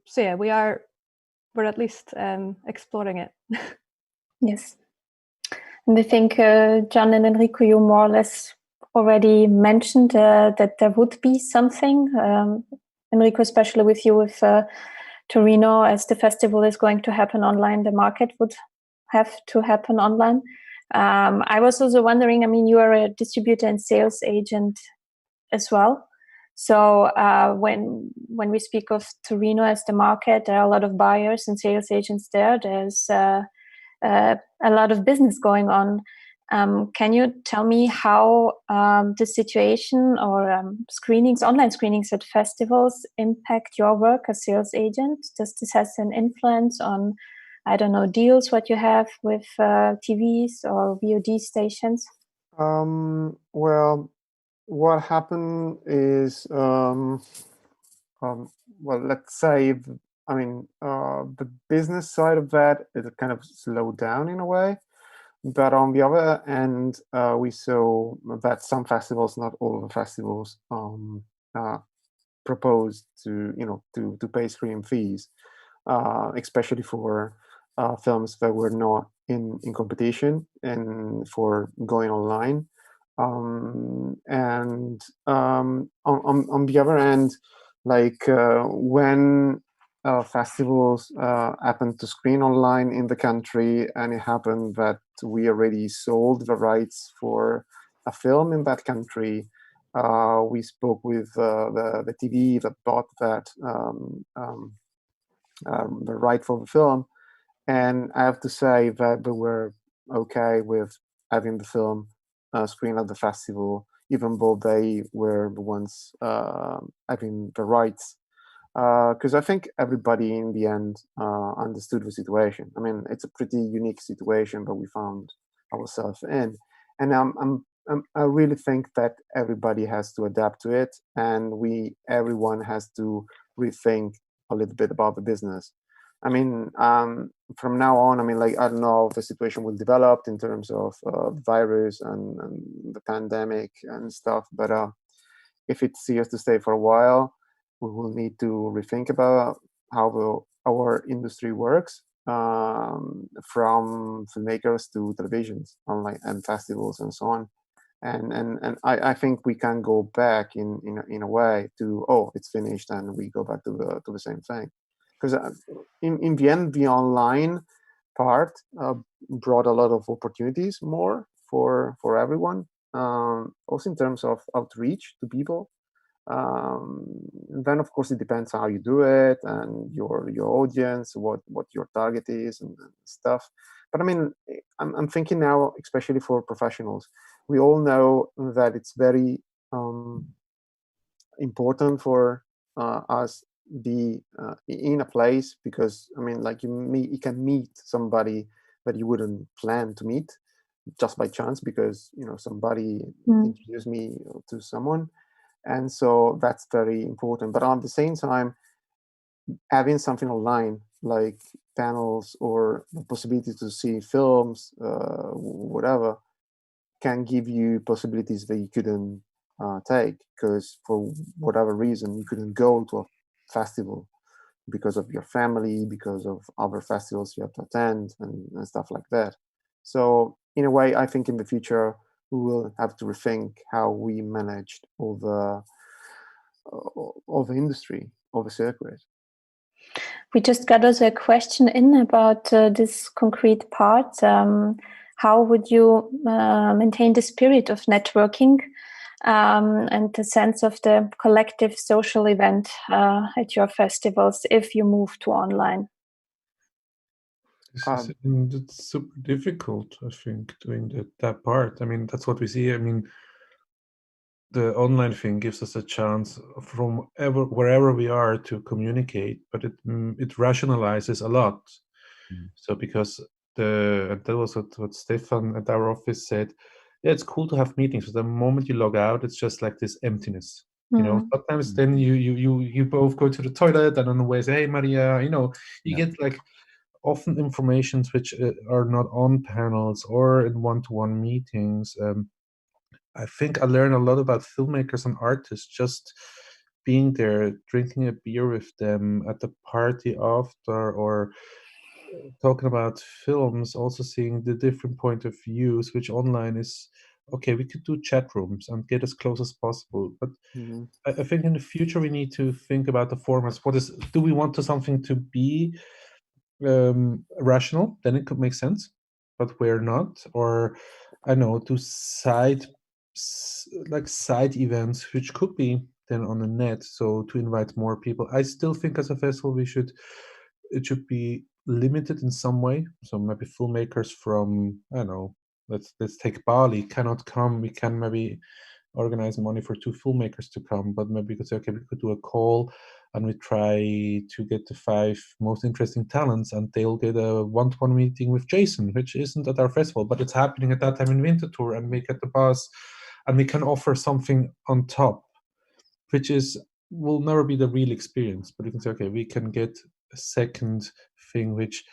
So yeah, we're at least exploring it.
Yes. And I think John and Enrico, you more or less already mentioned that there would be something. Enrico, especially with you, with Torino, as the festival is going to happen online, the market would have to happen online. I was also wondering, you are a distributor and sales agent as well. So when we speak of Torino as the market, there are a lot of buyers and sales agents there. There's a lot of business going on. Can you tell me how the situation or online screenings at festivals impact your work as sales agent? Does this have an influence on, I don't know, deals, what you have with TVs or VOD stations?
Well, what happened is, let's say, the business side of that is kind of slowed down in a way. But on the other end, we saw that some festivals, not all the festivals, proposed to pay screen fees, especially for films that were not in competition and for going online. And on the other end, when festivals happen to screen online in the country, and it happened that we already sold the rights for a film in that country, we spoke with the TV that bought that the right for the film, and I have to say that they were okay with having the film screen at the festival, even though they were the ones having the rights. Because I think everybody in the end understood the situation. It's a pretty unique situation that we found ourselves in, and I really think that everybody has to adapt to it, and everyone has to rethink a little bit about the business. From now on, I don't know if the situation will develop in terms of virus and the pandemic and stuff, but if it's here to stay for a while, we will need to rethink about how our industry works, from filmmakers to televisions, online and festivals and so on. And I think we can go back in a way to, it's finished, and we go back to the same thing. Because in the end, the online part brought a lot of opportunities more for everyone. Also in terms of outreach to people. Then of course it depends how you do it and your audience, what your target is and stuff. But I mean, I'm thinking now, especially for professionals, we all know that it's very important for us be in a place, because I mean, like you can meet somebody that you wouldn't plan to meet just by chance, because somebody introduced me to someone. And so that's very important. But at the same time, having something online like panels or the possibility to see films, whatever, can give you possibilities that you couldn't take, because for whatever reason you couldn't go to a festival because of your family, because of other festivals you have to attend and stuff like that. So in a way, I think in the future we will have to rethink how we managed all the industry, of the circuit.
We just got also a question in about this concrete part. How would you maintain the spirit of networking and the sense of the collective social event at your festivals if you move to online?
It's super difficult, I think, doing that part. I mean, that's what we see. I mean, the online thing gives us a chance from wherever we are to communicate, but it rationalizes a lot. So because that was what Stefan at our office said. Yeah, it's cool to have meetings, but the moment you log out, it's just like this emptiness. Sometimes then you both go to the toilet and on the way say, hey Maria, you get like often informations which are not on panels or in one-to-one meetings. I think I learned a lot about filmmakers and artists just being there, drinking a beer with them at the party after, or talking about films, also seeing the different point of views, which online is, okay, we could do chat rooms and get as close as possible. But I think in the future we need to think about the formats. Do we want something to be rational? Then it could make sense, but we're not. Or I know, do side events which could be then on the net, so to invite more people. I still think as a festival it should be limited in some way. So maybe filmmakers from, I don't know, let's take Bali cannot come. We can maybe organize money for 2 filmmakers to come, but maybe we could say, okay, we could do a call and we try to get the 5 most interesting talents, and they'll get a one-to-one meeting with Jason, which isn't at our festival, but it's happening at that time in Winter Tour, and we get the bus, and we can offer something on top, which will never be the real experience. But you can say, okay, we can get a second thing, which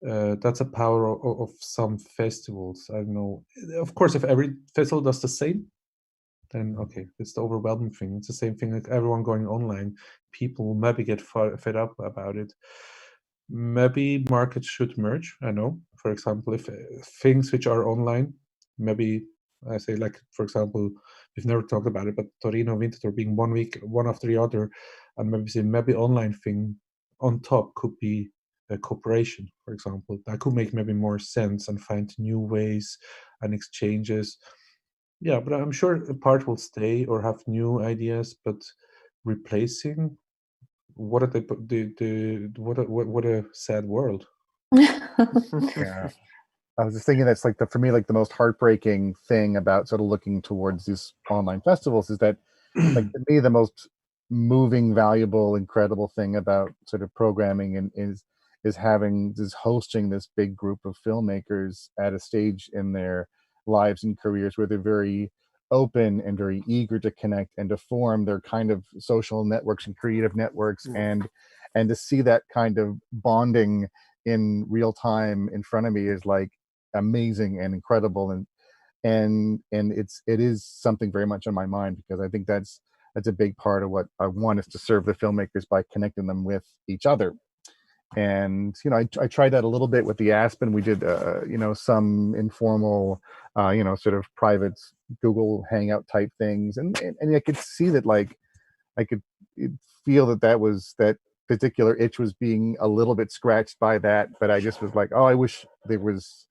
that's a power of some festivals. I don't know. Of course, if every festival does the same, then okay, it's the overwhelming thing. It's the same thing like everyone going online. People will maybe get fed up about it. Maybe markets should merge. I know, for example, if things which are online, maybe I say, like, for example, we've never talked about it, but Torino Winter Tour being 1 week, one after the other, and maybe online thing on top could be a cooperation, for example. That could make maybe more sense and find new ways and exchanges. Yeah, but I'm sure a part will stay or have new ideas, but replacing, what a sad world.
Yeah. I was just thinking that's like for me, like the most heartbreaking thing about sort of looking towards these online festivals is that, like, to me, the most moving, valuable, incredible thing about sort of programming is hosting this big group of filmmakers at a stage in their lives and careers where they're very open and very eager to connect and to form their kind of social networks and creative networks, and to see that kind of bonding in real time in front of me is like amazing and incredible, and it is something very much on my mind, because I think that's a big part of what I want, is to serve the filmmakers by connecting them with each other. And I tried that a little bit with the Aspen. We did some informal sort of private Google Hangout type things, and I could see that, like, I could feel that particular itch was being a little bit scratched by that, but I just was like, oh, I wish there was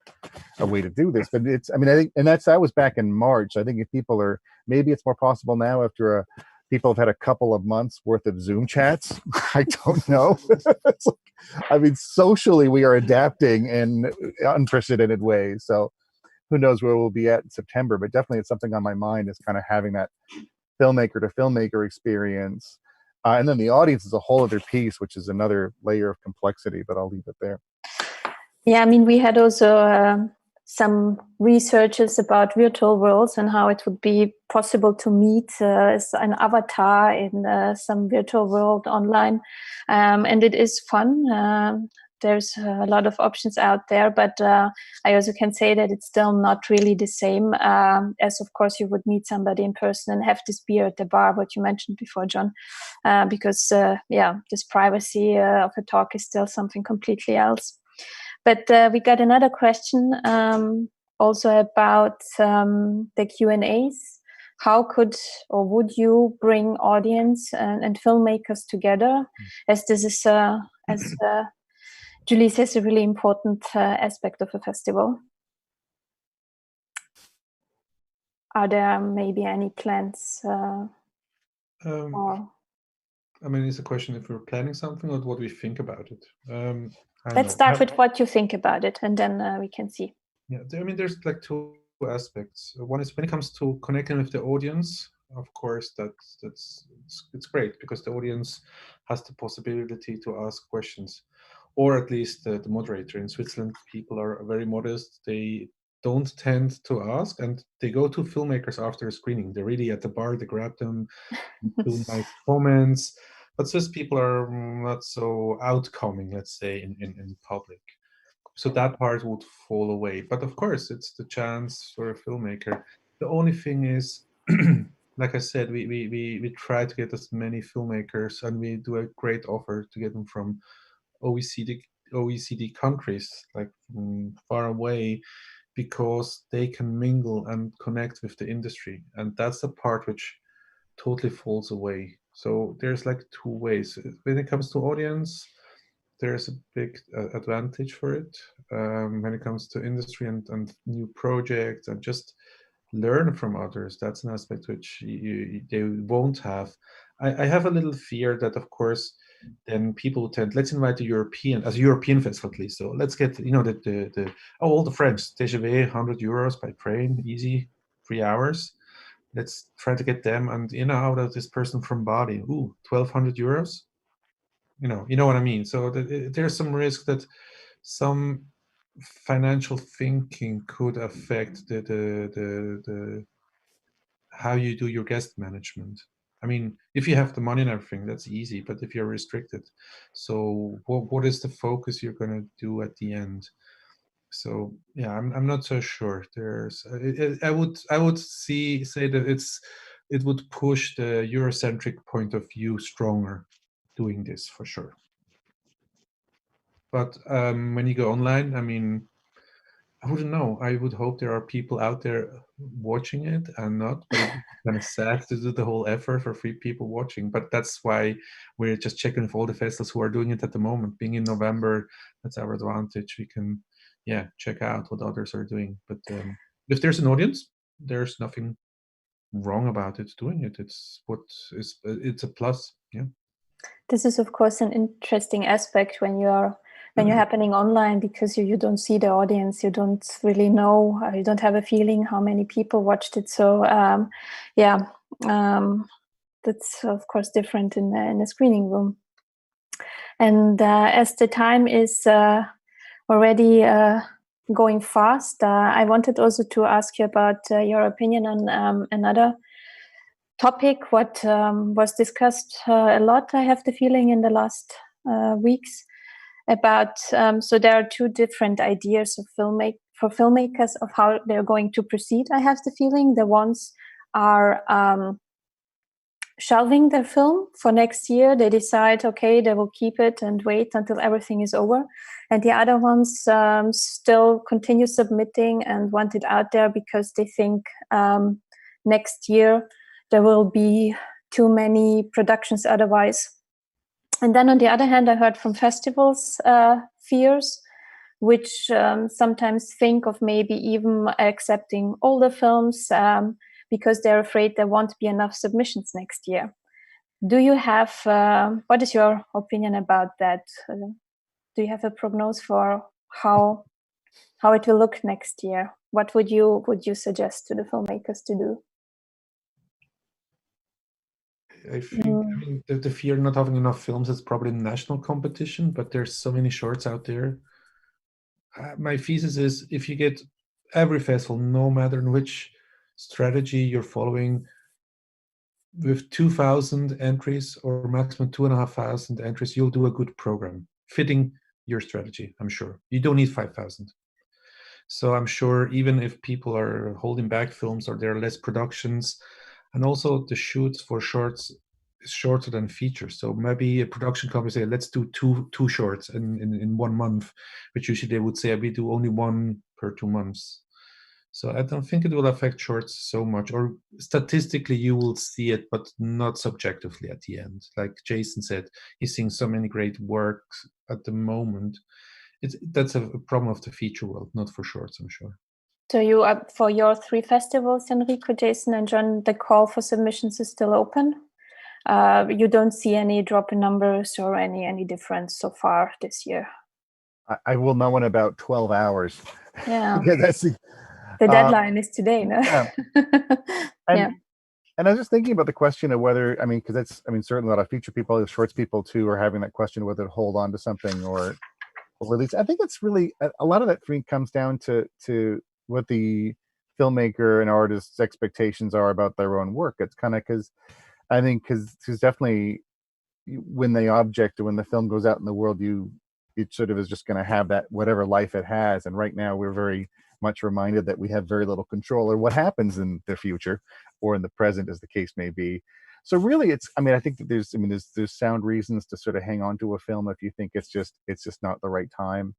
a way to do this. But it's, I mean, I think, and that was back in March. I think if people are, maybe it's more possible now after people have had a couple of months worth of Zoom chats. I don't know. It's like, I mean, socially we are adapting in unprecedented ways. So who knows where we'll be at in September, but definitely it's something on my mind, is kind of having that filmmaker to filmmaker experience. And then the audience is a whole other piece, which is another layer of complexity, but I'll leave it there.
Yeah, I mean, we had also some researches about virtual worlds and how it would be possible to meet an avatar in some virtual world online. And it is fun. There's a lot of options out there, but I also can say that it's still not really the same as, of course, you would meet somebody in person and have this beer at the bar, what you mentioned before, John, because, this privacy of a talk is still something completely else. But we got another question also about the Q&As. How could or would you bring audience and filmmakers together, as this is, as Julie says, a really important aspect of a festival? Are there maybe any plans?
I mean, it's a question if we're planning something or what we think about it.
Let's start with what you think about it, and then we can see.
Yeah, I mean, there's like two aspects. One is when it comes to connecting with the audience. Of course, it's great because the audience has the possibility to ask questions, or at least the moderator. In Switzerland, people are very modest. They don't tend to ask, and they go to filmmakers after a screening. They're really at the bar, they grab them, do nice comments. But Swiss people are not so outcoming, let's say, in public. So that part would fall away. But of course, it's the chance for a filmmaker. The only thing is, like I said, we try to get as many filmmakers, and we do a great offer to get them from OECD countries, like far away, because they can mingle and connect with the industry. And that's the part which totally falls away. So there's like two ways. When it comes to audience, there's a big advantage for it. When it comes to industry and new projects and just learn from others, that's an aspect which they won't have. I have a little fear that, of course, then people tend, let's invite the European, as a European festival at least. So let's get, all the French, TGV, 100 euros by train, easy, 3 hours. Let's try to get them, and how about this person from Bali? 1,200 euros. You know what I mean. So there's some risk that some financial thinking could affect the how you do your guest management. I mean, if you have the money and everything, that's easy. But if you're restricted, so what is the focus you're going to do at the end? So yeah, I'm not so sure. There's I would say that it would push the Eurocentric point of view stronger, doing this for sure. But when you go online, I mean, I wouldn't know. I would hope there are people out there watching it and not, but it's kind of sad to do the whole effort for 3 people watching. But that's why we're just checking with all the festivals who are doing it at the moment. Being in November, that's our advantage. We can, check out what others are doing. But if there's an audience, there's nothing wrong about it doing it. It's a plus. Yeah.
This is, of course, an interesting aspect when you're happening online, because you don't see the audience, you don't really know, you don't have a feeling how many people watched it. So that's of course different in a screening room. And as the time is already going fast, I wanted also to ask you about your opinion on another topic, what was discussed a lot, I have the feeling, in the last weeks, about so there are 2 different ideas of for filmmakers of how they're going to proceed. I have the feeling the ones are shelving their film for next year. They decide, okay, they will keep it and wait until everything is over, and the other ones still continue submitting and want it out there because they think next year there will be too many productions otherwise. And then on the other hand, I heard from festivals fears, which sometimes think of maybe even accepting older films because they're afraid there won't be enough submissions next year. Do you have, what is your opinion about that? Do you have a prognosis for how it will look next year? What would you suggest to the filmmakers to do?
I mean, the fear of not having enough films is probably a national competition, but there's so many shorts out there. My thesis is if you get every festival, no matter in which strategy you're following, with 2,000 entries or maximum 2,500 entries, you'll do a good program fitting your strategy, I'm sure. You don't need 5,000. So I'm sure even if people are holding back films or there are less productions, and also the shoots for shorts is shorter than features. So maybe a production company say, let's do two shorts in 1 month, which usually they would say we do only one per 2 months. So I don't think it will affect shorts so much, or statistically you will see it, but not subjectively at the end. Like Jason said, he's seeing so many great works at the moment. That's a problem of the feature world, not for shorts, I'm sure.
So you for your 3 festivals, Enrico, Jason, and John, the call for submissions is still open. You don't see any drop in numbers or any difference so far this year.
I will know in about 12 hours.
Yeah.
Yeah, that's
the deadline is today, no?
Yeah. And I was just thinking about the question of whether, I mean, because that's, I mean, certainly a lot of feature people, shorts people too, are having that question whether to hold on to something or release. I think it's really, a lot of that comes down to what the filmmaker and artist's expectations are about their own work. It's kind of because definitely when they object or when the film goes out in the world, it sort of is just going to have that whatever life it has. And right now we're very much reminded that we have very little control over what happens in the future or in the present, as the case may be. So really, it's, I mean, I think that there's sound reasons to sort of hang on to a film if you think it's just not the right time.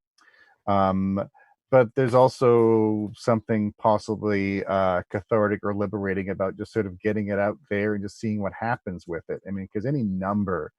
But there's also something possibly cathartic or liberating about just sort of getting it out there and just seeing what happens with it. I mean, because any number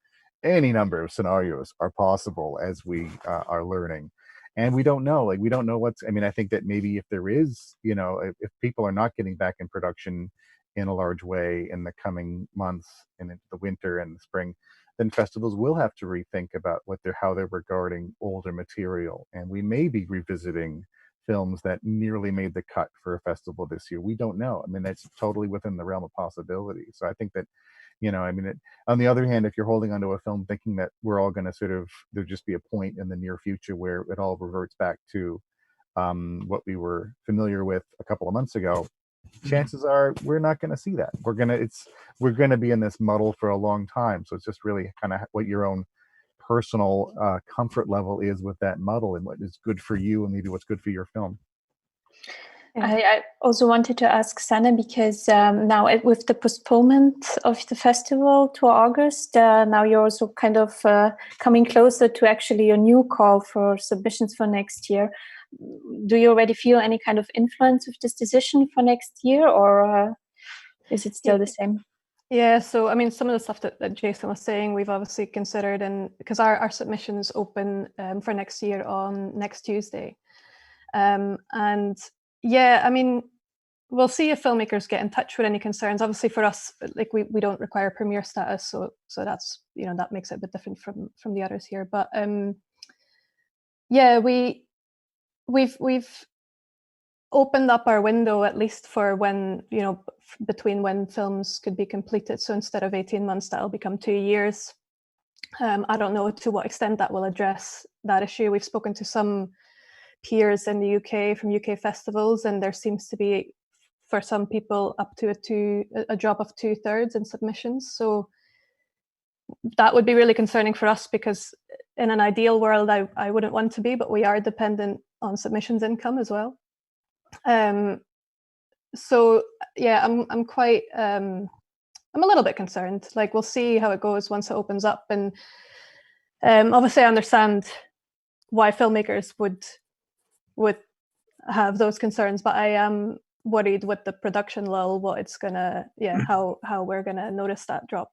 of scenarios are possible as we are learning. And we don't know, we don't know what's, I mean, I think that maybe if there is, if people are not getting back in production in a large way in the coming months and into the winter and the spring, then festivals will have to rethink about how they're regarding older material. And we may be revisiting films that nearly made the cut for a festival this year. We don't know. I mean, that's totally within the realm of possibility. So I think that, on the other hand, if you're holding onto a film thinking that we're all going to there'll just be a point in the near future where it all reverts back to what we were familiar with a couple of months ago, chances are we're not going to see that. We're going to be in this muddle for a long time. So it's just really kind of what your own personal comfort level is with that muddle and what is good for you and maybe what's good for your film.
I also wanted to ask Sanne, because now with the postponement of the festival to August, now you're also kind of coming closer to actually a new call for submissions for next year. Do you already feel any kind of influence of this decision for next year, or is it still the same?
Yeah, so I mean, some of the stuff that Jason was saying, we've obviously considered, and because our submissions open for next year on next Tuesday. And yeah, I mean, we'll see if filmmakers get in touch with any concerns. Obviously for us, we don't require premiere status, so that's, that makes it a bit different from the others here. But yeah, we've opened up our window at least for when, between when films could be completed. So instead of 18 months, that'll become 2 years. I don't know to what extent that will address that issue. We've spoken to some peers in the UK from UK festivals, and there seems to be, for some people, up to a drop of 2/3 in submissions. So that would be really concerning for us, because in an ideal world, I wouldn't want to be, but we are dependent on submissions income as well. So yeah, I'm quite I'm a little bit concerned. We'll see how it goes once it opens up, and obviously I understand why filmmakers would have those concerns, but I am worried with the production lull, what it's gonna, how we're gonna notice that drop.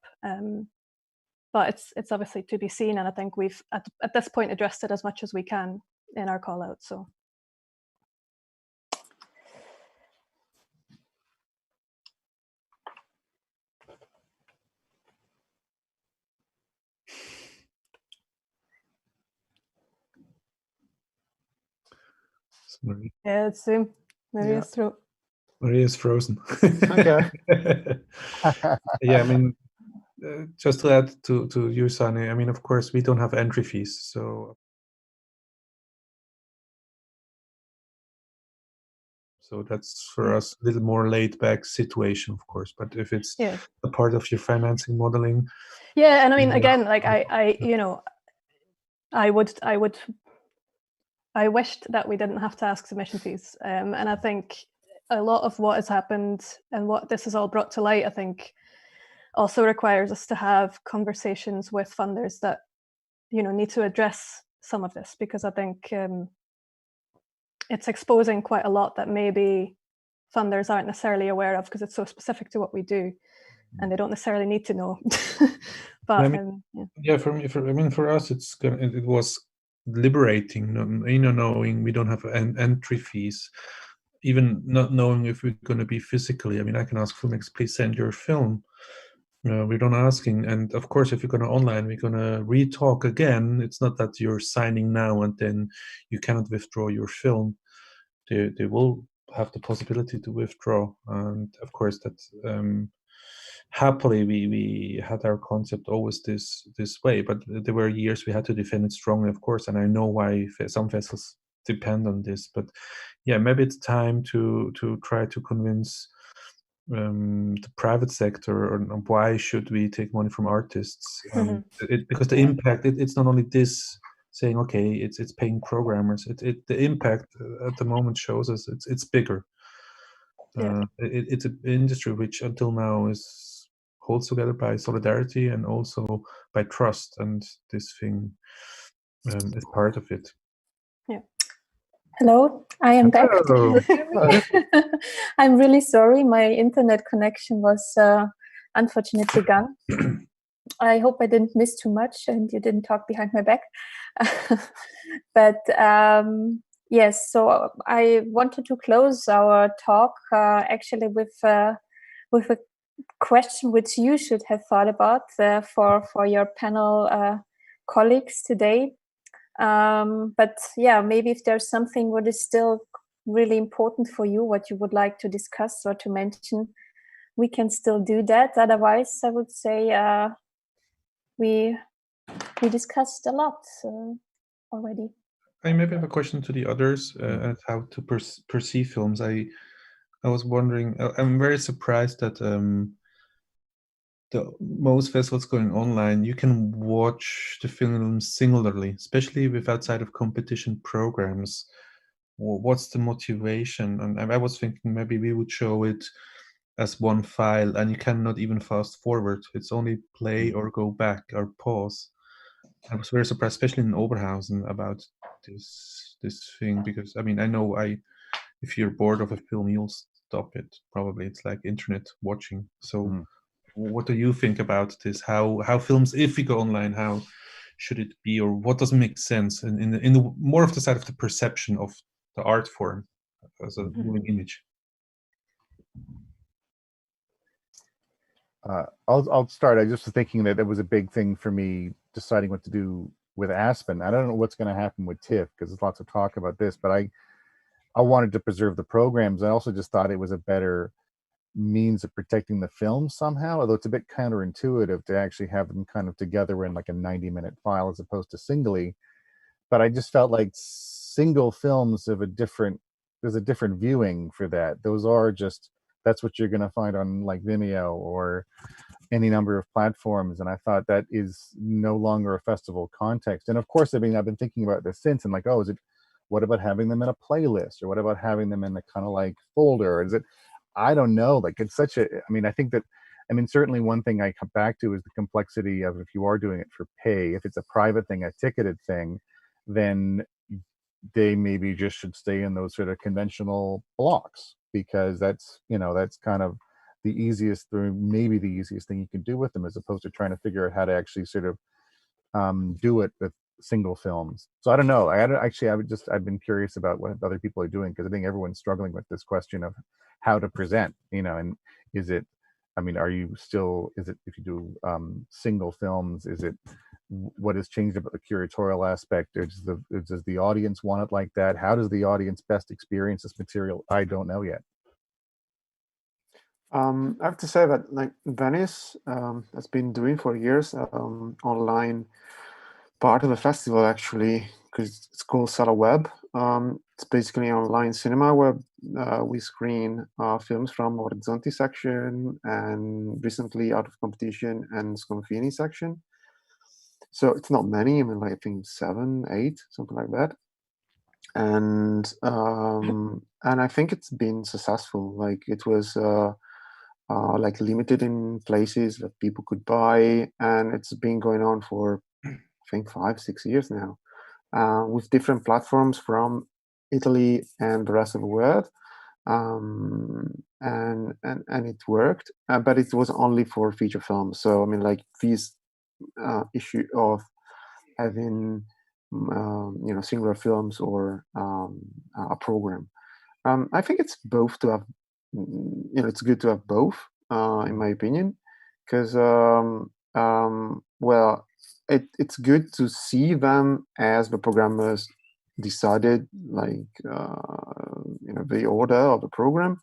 but it's obviously to be seen, and I think we've at this point addressed it as much as we can in our call out. So. Yeah, it's Zoom. Maria's throat.
Maria's frozen.
Okay.
Yeah, I mean, just to add to you, Sani, I mean, of course, we don't have entry fees, so that's for us a little more laid back situation, of course. But if it's a part of your financing modeling,
and I mean, again, like I wished that we didn't have to ask submission fees, and I think a lot of what has happened and what this has all brought to light, I think, also requires us to have conversations with funders that need to address some of this, because I think it's exposing quite a lot that maybe funders aren't necessarily aware of, because it's so specific to what we do, and they don't necessarily need to know. But
I mean, for us, it was liberating, knowing we don't have entry fees, even not knowing if we're going to be physically. I mean, I can ask Filmix, please send your film. We're not asking, and of course, if you're going to online, we're going to re-talk again. It's not that you're signing now and then you cannot withdraw your film. They will have the possibility to withdraw, and of course, that happily we had our concept always this way. But there were years we had to defend it strongly, of course, and I know why some vessels depend on this. But yeah, maybe it's time to try to convince the private sector, or why should we take money from artists? Because the impact, it's not only this saying, okay, it's paying programmers. The impact at the moment shows us it's bigger. It's an industry which until now is holds together by solidarity and also by trust, and this thing is part of it.
Hello, I am back.
Hello.
I'm really sorry. My internet connection was unfortunately gone. I hope I didn't miss too much and you didn't talk behind my back. But yes, so I wanted to close our talk actually with a question which you should have thought about for your panel colleagues today. But yeah, maybe if there's something what is still really important for you, what you would like to discuss or to mention, we can still do that. Otherwise, I would say we discussed a lot already.
I maybe have a question to the others at how to perceive films. I was wondering, I'm very surprised that the most vessels going online, you can watch the film singularly, especially with outside of competition programs. What's the motivation? And I was thinking maybe we would show it as one file, and you cannot even fast forward. It's only play or go back or pause. I was very surprised, especially in Oberhausen, about this thing, because I mean, I know if you're bored of a film, you'll stop it. Probably it's like internet watching. So what do you think about this? How films, if we go online, how should it be, or what doesn't make sense in the more of the side of the perception of the art form as a moving image?
I'll start. I just was thinking that it was a big thing for me deciding what to do with Aspen. I don't know what's going to happen with TIFF, because there's lots of talk about this, but I wanted to preserve the programs. I also just thought it was a better means of protecting the film somehow, although it's a bit counterintuitive to actually have them kind of together in like a 90-minute file as opposed to singly. But I just felt like single films have there's a different viewing for that. Those are just, that's what you're going to find on like Vimeo or any number of platforms. And I thought that is no longer a festival context. And of course, I mean, I've been thinking about this since, and like, oh, what about having them in a playlist, or what about having them in a kind of like folder? Is it, I don't know, like it's such a, I mean, I think that, I mean, certainly one thing I come back to is the complexity of if you are doing it for pay, if it's a private thing, a ticketed thing, then they maybe just should stay in those sort of conventional blocks, because that's, you know, that's kind of the easiest, or maybe the easiest thing you can do with them, as opposed to trying to figure out how to actually sort of do it with single films. So I don't know. I've been curious about what other people are doing, because I think everyone's struggling with this question of how to present, and is it, I mean, if you do single films, what has changed about the curatorial aspect? Or does the audience want it like that? How does the audience best experience this material? I don't know yet.
I have to say that like Venice has been doing for years online part of the festival, actually, because it's called Sala Web. It's basically an online cinema where we screen films from Orizzonti section and recently Out of Competition and Sconfini section. So it's not many. I mean, like, I think 7, 8, something like that. And I think it's been successful. Like, it was like limited in places that people could buy, and it's been going on for I think 5, 6 years now, with different platforms from Italy and the rest of the world. And it worked, but it was only for feature films. So I mean, like, this issue of having singular films or a program. I think it's both to have. It's good to have both, in my opinion, because well, it's good to see them as the programmers decided, like the order of the program.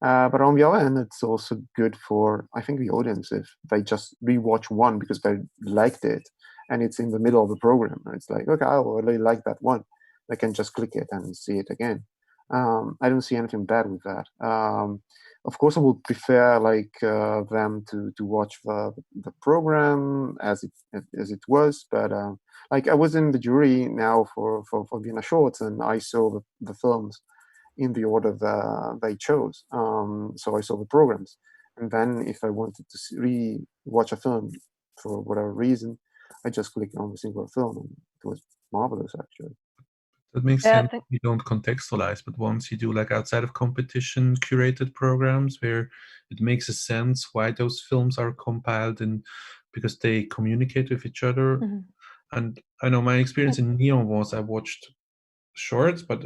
But on the other hand, it's also good for, I think, the audience if they just rewatch one because they liked it and it's in the middle of the program. And it's like, okay, I really like that one. They can just click it and see it again. I don't see anything bad with that. Of course, I would prefer like them to watch the program as it was. But like, I was in the jury now for Vienna Shorts, and I saw the films in the order that they chose. So I saw the programs, and then if I wanted to re-watch a film for whatever reason, I just clicked on the single film, and it was marvelous, actually.
That makes sense. You don't contextualize, but once you do like outside of competition curated programs where it makes a sense why those films are compiled, and because they communicate with each other. Mm-hmm. And I know my experience in Neon was I watched shorts, but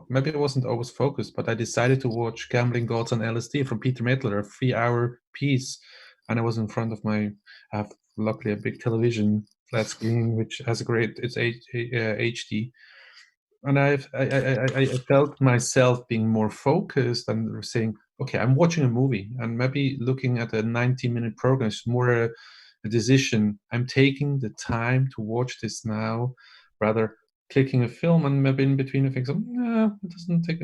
maybe I wasn't always focused, but I decided to watch Gambling Gods on LSD from Peter Mettler, a 3-hour piece. And I was in front of I have luckily a big television, flat screen, which has it's HD. And I felt myself being more focused and saying, okay, I'm watching a movie, and maybe looking at a 90-minute program is more a decision. I'm taking the time to watch this now, rather clicking a film and maybe in between I think, no, it doesn't take,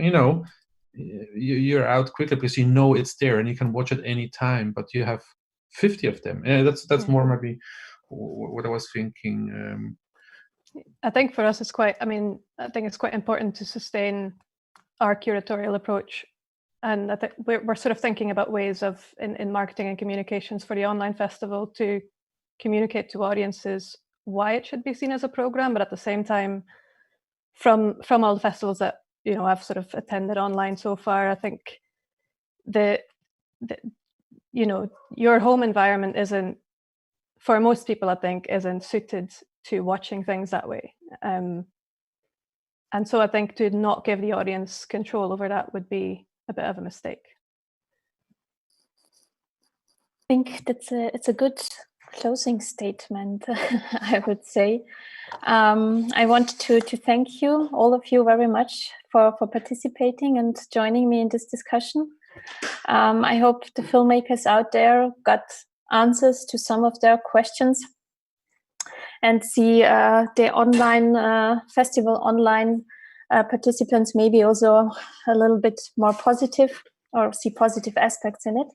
you're out quickly because you know it's there and you can watch it any time, but you have 50 of them. That's more maybe what I was thinking.
I think for us, I think it's quite important to sustain our curatorial approach. And I think we're sort of thinking about ways of, in marketing and communications for the online festival, to communicate to audiences why it should be seen as a program. But at the same time, from all the festivals that, I've sort of attended online so far, I think your home environment isn't, for most people, I think, isn't suited to watching things that way. And so I think to not give the audience control over that would be a bit of a mistake.
I think it's a good closing statement, I would say. I want to thank you, all of you, very much for participating and joining me in this discussion. I hope the filmmakers out there got answers to some of their questions, and see the online festival online participants maybe also a little bit more positive, or see positive aspects in it.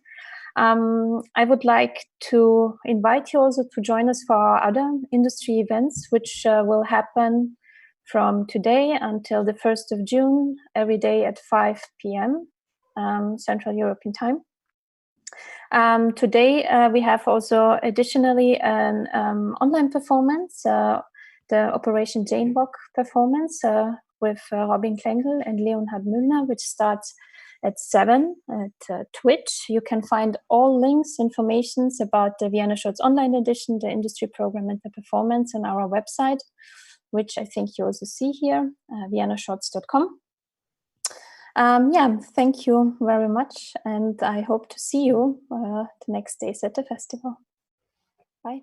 I would like to invite you also to join us for our other industry events, which will happen from today until the 1st of June, every day at 5 p.m. Central European Time. Today we have also additionally an online performance, the Operation Janebok performance with Robin Klengel and Leonhard Müllner, which starts at 7 at Twitch. You can find all links, informations about the Vienna Shorts online edition, the industry program, and the performance on our website, which I think you also see here, viennashorts.com. Yeah, thank you very much, and I hope to see you the next days at the festival. Bye.